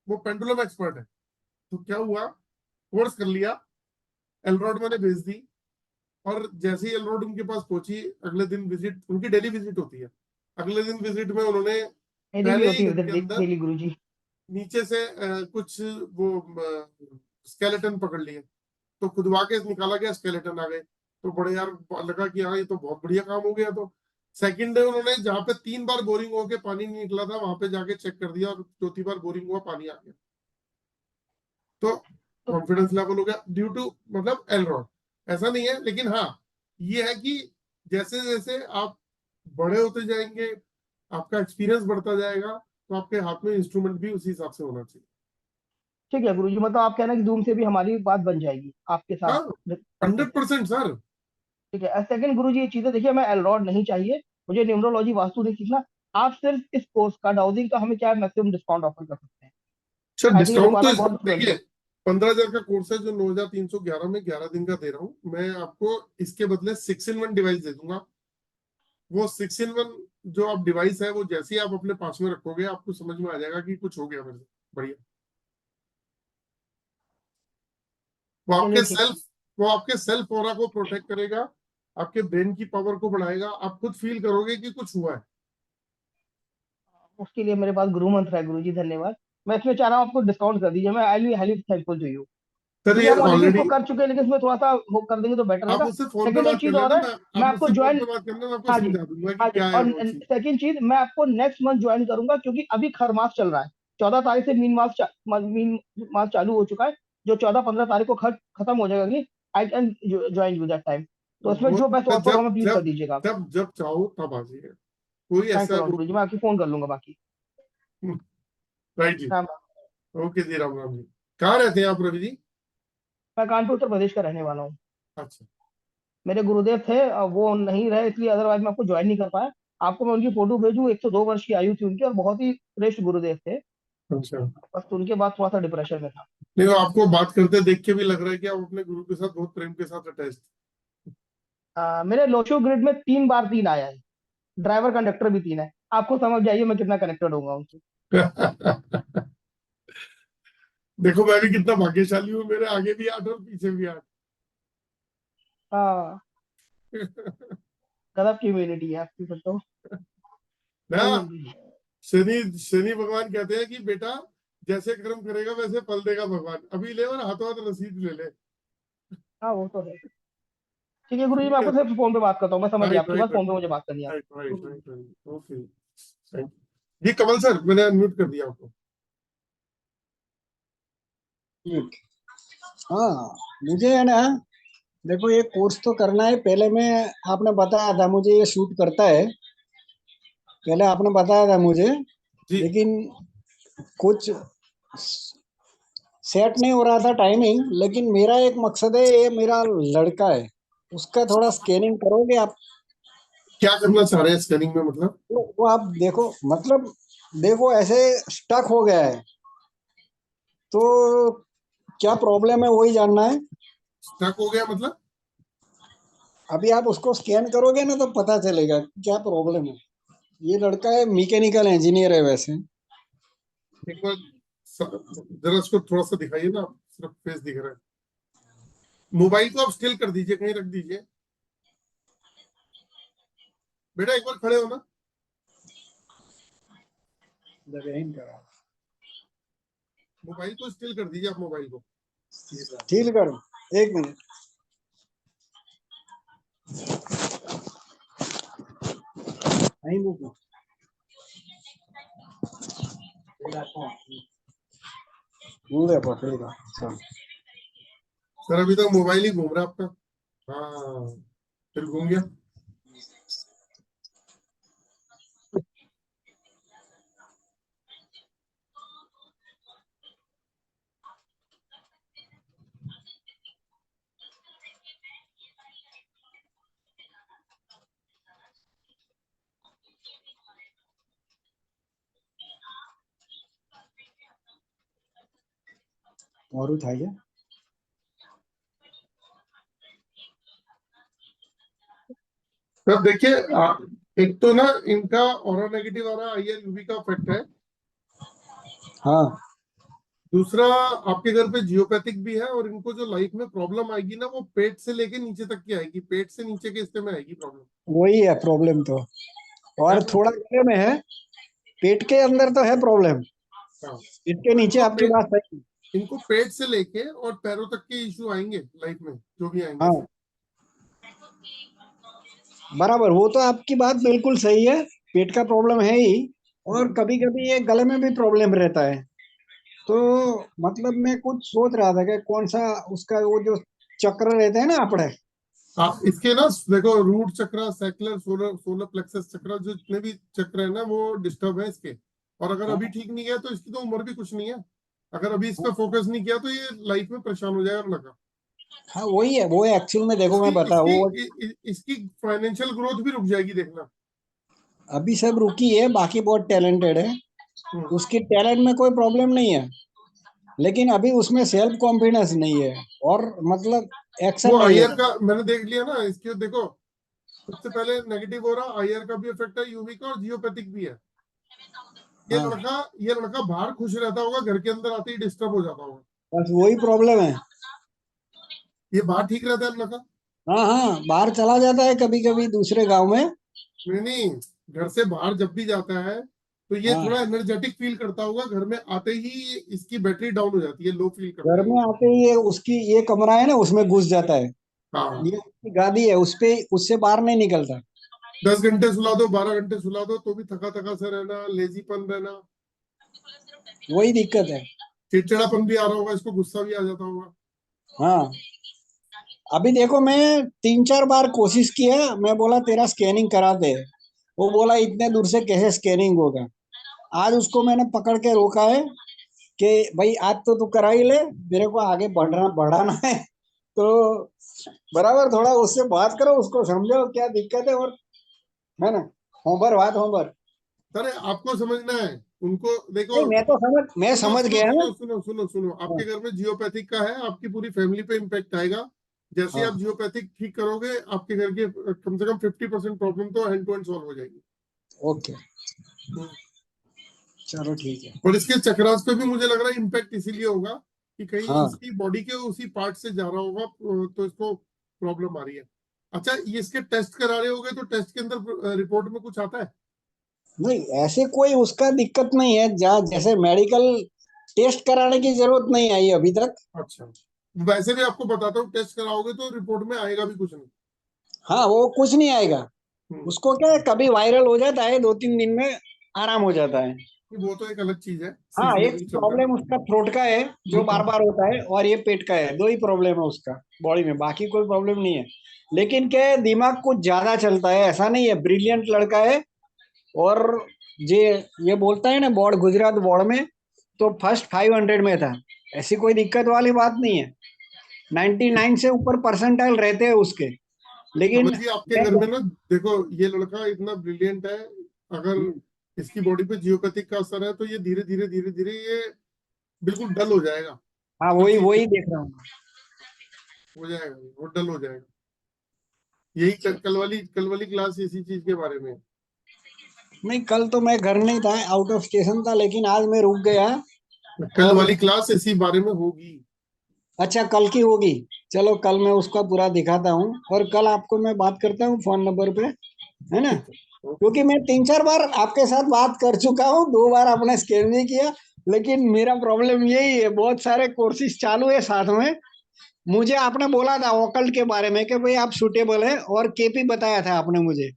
वो पेंडुलम एक्सपर्ट है। तो क्या हुआ, कोर्स कर लिया, एलरॉड मैंने भेज दी, और जैसे ही एलरॉड उनके पास पहुंची, अगले दिन विजिट, उनकी डेली विजिट होती है, अगले दिन विजिट में उन्होंने मेरी भी पहले होती ही है घर उधर के अंदर डेली गुरुजी। नीचे से कुछ वो स्केलेटन पकड़ लिए, तो खुदवा के निकाला गया, स्केलेटन आ गए। तो बड़े यार लगा कि हाँ ये तो बहुत बढ़िया काम हो गया। तो सेकंड डे उन्होंने जहाँ पे 3 बार बोरिंग होके पानी नहीं निकला था, वहां पे जाके चेक कर दिया, और चौथी बार बोरिंग हुआ, पानी आ गया। तो तो कॉन्फिडेंस लेवल हो गया ड्यू टू मतलब एलरॉड। ऐसा नहीं है, लेकिन हाँ ये है कि जैसे जैसे आप बड़े होते जाएंगे, आपका एक्सपीरियंस बढ़ता जाएगा, तो आपके हाथ में इंस्ट्रूमेंट भी उसी हिसाब से होना चाहिए। ठीक है गुरुजी, मतलब आप कह रहे हैं कि जूम से भी हमारी बात बन जाएगी आपके साथ हाँ, करते हैं। 100% सर। ठीक है। सेकंड गुरुजी ये चीजें देखिए, मैं एलरॉड नहीं चाहिए, मुझे न्यूमरोलॉजी वास्तु नहीं सीखना। आप सिर्फ इस कोर्स का डाउजिंग का हमें क्या मैक्सिमम डिस्काउंट ऑफर कर सकते हैं? सर आई थिंक ये डिस्काउंट तो रिक्वायरमेंट बहुत स्टूडेंट देखिए, है। 15,000 का कोर्स है जो 9,311 में 11 दिन का दे रहा हूँ मैं आपको। इसके बदले 6-in-1 डिवाइस दे दूंगा। वो 6-in-1 जो आप डिवाइस है, वो जैसे ही आप अपने पास में रखोगे, आपको समझ में आ जाएगा कि कुछ हो गया मेरे से बढ़िया। वो चलिए आपके ठीक सेल्फ वो आपके सेल्फ ऑरा को प्रोटेक्ट करेगा, आपके ब्रेन की पावर को बढ़ाएगा, आप खुद फील करोगे कि कुछ हुआ है। है, उसके लिए मेरे पास गुरु मंत्र है गुरुजी, धन्यवाद। मैं इसमें चाह रहा हूँ आपको डिस्काउंट कर दीजिए, मैं I highly thankful to you. Sir क्योंकि ये आप ऑलरेडी इसको ऑलरेडी कर चुके हैं, लेकिन इसमें थोड़ा सा कर देंगे तो बेटर आप रहेगा। मुझसे फोन पे सेकंड एक बात कर चीज और लेना, है, मैं मैं आप आपको मुझसे फोन ज्वाइन, पे बात करना, मैं आपको हाँ जी, समझा दूंगा कि हाँ जी, क्या है और वो चीज। सेकंड चीज मैं आपको नेक्स्ट मंथ ज्वाइन करूंगा, क्योंकि अभी खर मास चल रहा है। 14 तारीख से मीन मास चालू हो चुका है, जो 14-15 तारीख को खत्म हो जाएगा कि I can join you that time. तो उसमें वो जो बेस्ट ऑफर हो जब हमें प्लीज कर जब दीजिएगा आप। जब जब चाहो तब आ जाइए, कोई थैंक्स ऐसा अलॉट वो गुरुजी, मैं आपकी फोन कर लूंगा बाकी। राइट जी। राम। ओके जी, राम राम जी। कहाँ रहते हैं आप रवि जी? मैं कानपुर उत्तर प्रदेश का रहने वाला हूँ। अच्छा मेरे गुरुदेव थे, वो नहीं रहे, इसलिए अदरवाइज मैं आपको ज्वाइन नहीं कर पाया। आपको मैं उनकी फोटो भेजूं, 102 वर्ष की आयु थी उनकी, और बहुत ही श्रेष्ठ गुरुदेव थे। अच्छा। बस उनके बाद थोड़ा सा डिप्रेशन में था। नहीं, वो आपको बात करते देख के भी लग रहा है कि आप अपने गुरु के साथ बहुत प्रेम के साथ अटैच मेरे लोशो ग्रिड में 3 बार 3 आया है, ड्राइवर कंडक्टर भी 3 है। आपको समझ जाइए मैं कितना कनेक्टेड होऊंगा उनसे। थे। देखो मैं भी कितना भाग्यशाली हूँ, मेरे आगे भी 8 और पीछे भी 8। हाँ, गजब की इम्यूनिटी है आपकी फिर तो। ना, नहीं, शनि शनि भगवान कहते हैं कि बेटा जैसे कर्म करेगा वैसे फल देगा भगवान, अभी ले और हाथों हाथ रसीद ले ले। हाँ वो तो है। ठीक है गुरु जी, मैं ठीक है। आपको सिर्फ फोन पे बात करता हूँ, मैं समझ गया राइट आपकी राइट बात, फोन पे मुझे बात करनी है राइट राइट आपको। Right right. Okay, thank you जी। कमल सर, मैंने अनम्यूट कर दिया आपको। ठीक। हाँ, मुझे है ना, देखो ये कोर्स तो करना है। पहले मैं, आपने बताया था मुझे ये शूट करता है, पहले आपने बताया था मुझे, जी लेकिन कुछ सेट नहीं हो रहा था टाइमिंग। लेकिन मेरा एक मकसद है, ये मेरा लड़का है, उसका थोड़ा स्कैनिंग करोगे आप? क्या करना चाह रहे हैं स्कैनिंग में, मतलब? वो आप देखो, मतलब देखो ऐसे स्टक हो गया है, तो क्या प्रॉब्लम है वही जानना है। स्टक हो गया मतलब? अभी आप उसको स्कैन करोगे ना तो पता चलेगा क्या प्रॉब्लम है। ये लड़का है, मैकेनिकल इंजीनियर है वैसे। एक बार जरा उसको थोड़ा सा दिखाइए ना, सिर्फ फेस दिख रहा है। मोबाइल को आप स्टिल कर दीजिए, कहीं रख दीजिए। बेटा एक बार खड़े हो ना। मोबाइल को स्टिल कर दीजिए, आप मोबाइल को। ठीक करो, एक मिनट। सर अभी तक मोबाइल ही घूम रहा है आपका। हाँ, फिर घूम गया। और उठाइए। सर देखिए, एक तो ना इनका ऑरा नेगेटिव आ रहा है, IL-UV का इफेक्ट है। हाँ, दूसरा, आपके घर पे जियोपैथिक भी है, और इनको जो लाइफ में प्रॉब्लम आएगी ना, वो पेट से लेके नीचे तक की आएगी, पेट से नीचे के हिस्से में आएगी प्रॉब्लम। वही है प्रॉब्लम तो। और थोड़ा गले में है, पेट के अंदर तो है प्रॉब्लम, हाँ, इसके नीचे इनको आपकी बात सही है। इनको पेट से लेके और पैरों तक के इश्यू आएंगे लाइफ में, जो भी आएंगे। हाँ बराबर, वो तो आपकी बात बिल्कुल सही है, पेट का प्रॉब्लम है ही, और कभी कभी ये गले में भी प्रॉब्लम रहता है। तो मतलब मैं कुछ सोच रहा था कि कौन सा उसका वो जो चक्र रहते हैं ना अपने, आप इसके ना देखो, रूट चक्र, सैक्युलर, सोलर सोलर प्लेक्सस चक्र, जो जितने भी चक्र है ना वो डिस्टर्ब है इसके। और अगर अभी ठीक नहीं है तो इसकी तो उम्र भी कुछ नहीं है। अगर अभी इस पर फोकस नहीं किया तो ये लाइफ में परेशान हो जाएगा लड़का। हाँ वही है, वो एक्चुअल में देखो इसकी मैं बता वो इसकी फाइनेंशियल ग्रोथ भी रुक जाएगी, देखना। अभी सब रुकी है, बाकी बहुत टैलेंटेड है, उसकी टैलेंट में कोई प्रॉब्लम नहीं है, लेकिन अभी उसमें सेल्फ कॉन्फिडेंस नहीं है, और मतलब एक्शन वो नहीं है। आईआर का मैंने देख लिया ना इसके, देखो सबसे पहले नेगेटिव हो रहा, आईआर का भी इफेक्ट है, यूवी का, और जियोपैथिक भी है। हाँ ये लड़का बाहर खुश रहता होगा, घर के अंदर आते ही डिस्टर्ब हो जाता होगा। बस वही प्रॉब्लम है। ये बाहर ठीक रहता है लड़का। हाँ हाँ बाहर चला जाता है कभी कभी दूसरे गांव में। नहीं, घर से बाहर जब भी जाता है तो ये हाँ थोड़ा एनर्जेटिक फील करता होगा, घर में आते ही इसकी बैटरी डाउन हो जाती है, लो फील करता घर है में आते ही ये उसकी ये कमरा है ना उसमें घुस जाता है, हाँ। ये उसकी गादी है, उस पे उससे बाहर नहीं निकलता। 10 घंटे सुला दो, 12 घंटे सुला दो, तो भी थका थका सा रहना, लेजीपन रहना, वही दिक्कत है। चिड़चिड़ापन भी आ रहा होगा इसको, गुस्सा भी आ जाता होगा। हाँ अभी देखो मैं 3-4 बार कोशिश किया, मैं बोला तेरा स्कैनिंग करा दे, वो बोला इतने दूर से कैसे स्कैनिंग होगा। आज उसको मैंने पकड़ के रोका है कि भाई आज तो तू करा ही ले, मेरे को आगे बढ़ाना है। तो बराबर थोड़ा उससे बात करो, उसको समझो क्या दिक्कत है, और है ना, होबर बात होबर। अरे आपको समझना है उनको, देखो नहीं मैं सुनो समझ सुनो गया ना। सुनो सुनो सुनो सुनो, आपके घर में जियोपैथिक का है, आपकी पूरी फैमिली पे इम्पैक्ट आएगा। जैसे ही हाँ आप जियोपैथिक ठीक करोगे, आपके घर की कम से कम 50% प्रॉब्लम तो हैंड टू हैंड सॉल्व हो जाएगी। ओके चलो ठीक है। और इसके चक्रास पे भी मुझे लग रहा है इम्पैक्ट इसीलिए होगा कि कहीं हाँ इसकी बॉडी के उसी पार्ट से जा रहा होगा, तो इसको प्रॉब्लम आ रही है। अच्छा, ये इसके टेस्ट करा रहे होगे तो टेस्ट के अंदर रिपोर्ट में कुछ आता है? नहीं ऐसे कोई उसका दिक्कत नहीं है, जैसे मेडिकल टेस्ट कराने की जरूरत नहीं आई अभी तक। अच्छा, वैसे भी आपको बताता हूँ, टेस्ट कराओगे तो रिपोर्ट में आएगा भी कुछ नहीं। हाँ वो कुछ नहीं आएगा, हम्म, उसको क्या है कभी वायरल हो जाता है, 2-3 दिन में आराम हो जाता है। वो तो एक अलग चीज है, हाँ एक सीजनली चलता है। प्रॉब्लम उसका थ्रोट का है जो बार बार होता है, और ये पेट का है, दो ही प्रॉब्लम है उसका बॉडी में, बाकी कोई प्रॉब्लम नहीं है। लेकिन क्या है, दिमाग कुछ ज्यादा चलता है, ऐसा नहीं है, ब्रिलियंट लड़का है। और ये बोलता है ना बोर्ड, गुजरात बोर्ड में तो फर्स्ट 500 में था, ऐसी कोई दिक्कत वाली बात नहीं है, 99 से ऊपर परसेंटाइल रहते हैं उसके। लेकिन समझिए आपके घर में ना, देखो ये लड़का इतना ब्रिलियंट है, अगर इसकी बॉडी पे जियोपैथिक का असर है तो ये धीरे धीरे धीरे धीरे ये बिल्कुल डल हो जाएगा। हाँ हर वही चीज वही देख रहा हूँ। हो जाएगा, वो डल हो जाएगा। यही कल वाली क्लास इसी चीज के बारे में है। नहीं कल तो मैं घर नहीं था, आउट ऑफ स्टेशन था, लेकिन आज मैं रुक गया। कल और वाली क्लास इसी बारे में होगी। अच्छा कल की होगी, चलो कल मैं उसका पूरा दिखाता हूँ, और कल आपको मैं बात करता हूँ फोन नंबर पे, है ना। ठीक है, ओके। क्योंकि मैं 3-4 बार आपके साथ बात कर चुका हूँ, 2 बार आपने स्कैन नहीं किया, लेकिन मेरा प्रॉब्लम यही है, बहुत सारे कोर्सेज चालू है साथ में। मुझे आपने बोला था ओकल्ट के बारे में कि भाई आप सुटेबल है, और केपी बताया था आपने मुझे।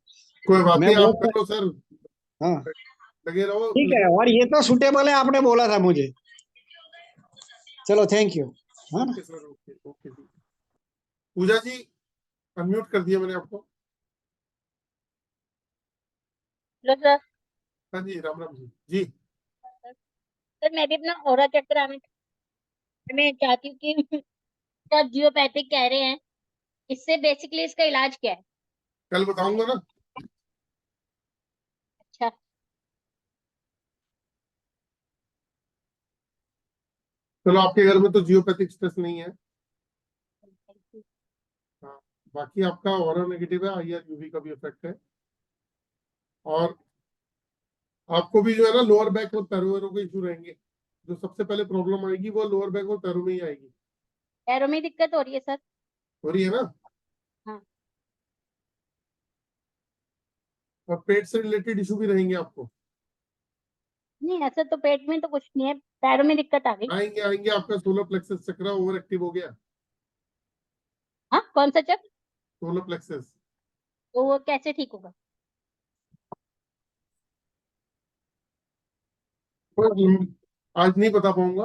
कोई बात मैं नहीं, आप बहुत कर लो सर, हाँ लगे रहो, ठीक है, लेकिन और ये तो सुटेबल है आपने बोला था मुझे। चलो थैंक यू। हाँ ओके सर, ओके ओके जी। पूजा जी, अनम्यूट कर दिया मैंने आपको। Hello sir. हाँ जी, राम राम जी जी। सर मैं भी अपना ऑरा चेक कराने मैं चाहती हूँ कि सर जियोपैथिक कह रहे हैं, इससे बेसिकली इसका इलाज क्या है? कल बताऊंगा ना। अच्छा। चलो, आपके घर में तो जियोपैथिक स्ट्रेस नहीं है। हाँ, बाकी आपका ऑरा नेगेटिव है, आईआर यूवी का भी इफेक्ट है। और आपको भी जो है ना, लोअर बैक और पैरों वैरों के इशू रहेंगे। जो सबसे पहले प्रॉब्लम आएगी वो लोअर बैक और पैरों में ही आएगी। पैरों में दिक्कत हो रही है सर। हो रही है ना। हाँ। और पेट से रिलेटेड इशू भी रहेंगे आपको। नहीं ऐसा तो पेट में तो कुछ नहीं है, पैरों में दिक्कत आ गई। आएंगे आएंगे, आपका सोलर प्लेक्सस चक्र ओवर एक्टिव हो गया। हाँ कौन सा चक्र? सोलर प्लेक्सस तो वो कैसे ठीक होगा? आज नहीं बता पाऊंगा,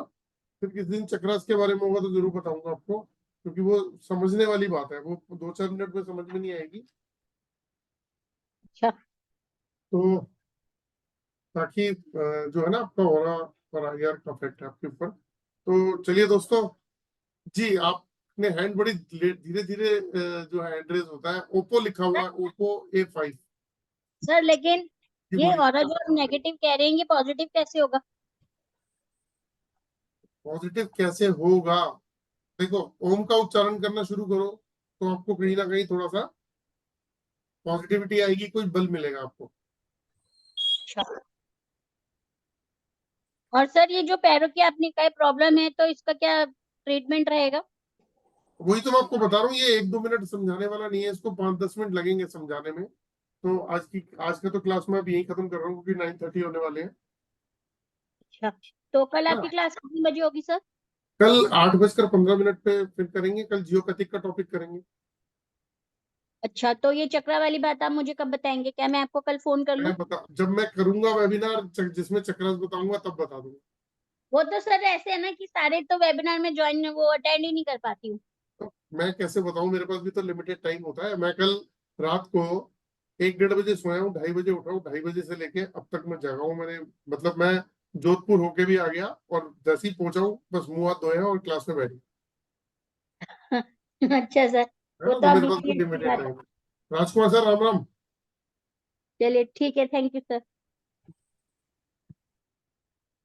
फिर किसी दिन चक्रास के बारे में होगा तो जरूर बताऊंगा आपको, क्योंकि वो समझने वाली बात है, वो 2-4 मिनट में समझ में नहीं आएगी। अच्छा। तो ताकि जो है ना आपका ऑरा और आईआर का इफेक्ट है आपके ऊपर। तो चलिए दोस्तों जी, आपने हैंड बड़ी धीरे धीरे जो है हैंड रेज होता है, ओप्पो लिखा हुआ है, ओप्पो A5। सर लेकिन जी ये बोलिए। ऑरा जो आप नेगेटिव कह रहे हैं ये पॉजिटिव कैसे होगा? पॉजिटिव कैसे होगा? देखो, ओम का उच्चारण करना शुरू करो तो आपको कहीं ना कहीं थोड़ा सा पॉजिटिविटी आएगी, कुछ बल मिलेगा आपको। अच्छा। और सर ये जो पैरों की आपने कहा प्रॉब्लम है तो इसका क्या ट्रीटमेंट रहेगा? वही तो मैं आपको बता रहा हूँ, ये 1-2 मिनट समझाने वाला नहीं है, इसको 5-10 मिनट लगेंगे समझाने में। तो आज का तो क्लास में अभी यही खत्म कर रहा हूँ, क्योंकि 9:30 होने वाले हैं। अच्छा, तो कल हाँ। आपकी क्लास कितने बजे होगी सर? कल 8:15 पे फिर करेंगे, कल जियोपैथिक का टॉपिक करेंगे। अच्छा, तो ये चक्रा वाली बात आप मुझे कब बताएंगे? क्या मैं आपको कल फोन कर लूं? जब मैं करूंगा वेबिनार जिसमें चक्रस बताऊंगा तब बता दूंगा। वो तो सर ऐसे है ना कि सारे तो वेबिनार में ज्वाइन वो अटेंड ही नहीं कर पाती हूँ। तो मैं कैसे बताऊं, मेरे पास भी तो लिमिटेड टाइम होता है। मैं कल रात को 1-1:30 बजे सोया हूँ, 2:30 बजे उठा हूँ, 2:30 बजे से लेके अब तक मैं जागा हूँ। मैंने मतलब मैं जोधपुर होके भी आ गया, और जैसे ही पहुंचा हूँ बस मुंह हाथ धोया और क्लास में बैठ अच्छा सर, गया। वो तो तो आप मेरे पास भी बिजी लिमिटेड बात है। टाइम है। राजकुमार सर, राम राम। चलिए ठीक है, थैंक यू सर।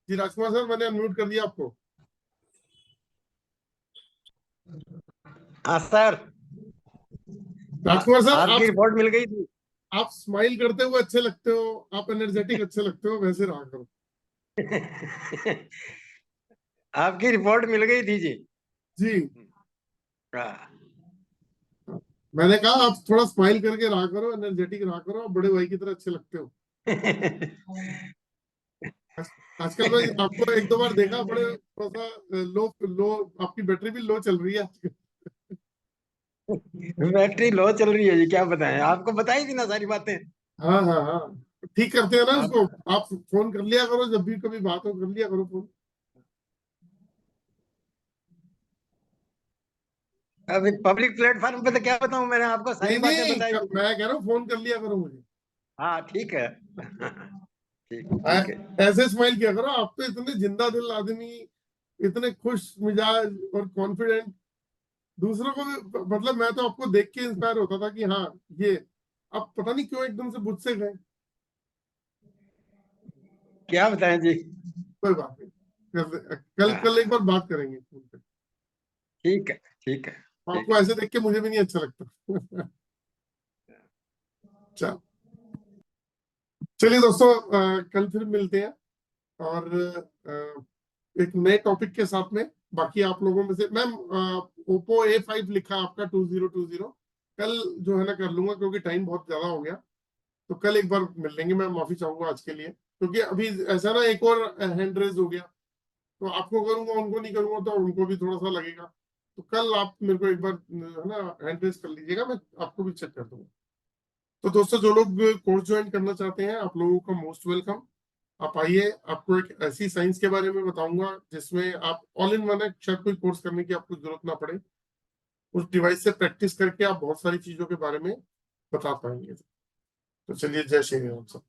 जी राजकुमार सर, मैंने अनम्यूट कर दिया आपको। हाँ सर, राजकुमार सर, आपकी रिपोर्ट मिल गई थी। आप स्माइल करते हुए अच्छे लगते हो, आप एनर्जेटिक अच्छे लगते हो, वैसे रहा करो। आपकी रिपोर्ट मिल गई थी जी। जी, हाँ। मैंने कहा आप थोड़ा स्माइल करके रहा करो, एनर्जेटिक रहा करो, आप बड़े भाई की तरह अच्छे लगते हो। आजकल मैं आपको 1-2 बार देखा, बड़े थोड़ा सा लो लो, आपकी बैटरी भी लो चल रही है आजकल। बैटरी लो चल रही है जी, क्या बताएं, आपको बताई थी ना सारी बातें। हाँ हाँ हाँ, ठीक करते हैं ना आप उसको। आप फोन कर लिया करो, जब भी कभी बात हो कर लिया करो फोन। अभी पब्लिक प्लेटफॉर्म पे तो क्या बताऊं, मैंने आपको सारी नहीं बातें नहीं, बताई थी। मैं कह रहा हूँ फोन कर लिया करो मुझे। हाँ ठीक है। ठीक है। ऐसे स्माइल किया करो, आप तो इतने जिंदा दिल आदमी, इतने खुश मिजाज और कॉन्फिडेंट, दूसरों को भी मतलब मैं तो आपको देख के इंस्पायर होता था कि हाँ ये, अब पता नहीं क्यों एकदम से मुझसे गए। क्या बताएं जी। कोई बात नहीं, कल हाँ, कल एक बार बात करेंगे फोन पे। ठीक है ठीक है। आपको ऐसे देख के मुझे भी नहीं अच्छा लगता। चल चलिए दोस्तों, कल फिर मिलते हैं, और एक नए टॉपिक के साथ में। बाकी आप लोगों में से मैम, ओप्पो A5 लिखा आपका 2020, कल जो है ना कर लूंगा, क्योंकि टाइम बहुत ज्यादा हो गया। तो कल एक बार मिल लेंगे, मैं माफी चाहूंगा आज के लिए, क्योंकि अभी ऐसा ना एक और हैंड रेज हो गया, तो आपको करूंगा उनको नहीं करूंगा तो उनको भी थोड़ा सा लगेगा। तो कल आप मेरे को एक बार है ना हैंड रेज कर लीजिएगा, मैं आपको भी चेक कर दूंगा। तो दोस्तों, जो लोग कोर्स ज्वाइन करना चाहते हैं, आप लोगों का मोस्ट वेलकम। आप आइए, आपको एक ऐसी साइंस के बारे में बताऊंगा जिसमें आप ऑल इन वन है, शायद कोई कोर्स करने की आपको जरूरत ना पड़े, उस डिवाइस से प्रैक्टिस करके आप बहुत सारी चीजों के बारे में बता पाएंगे। तो चलिए, जय श्री राम सब।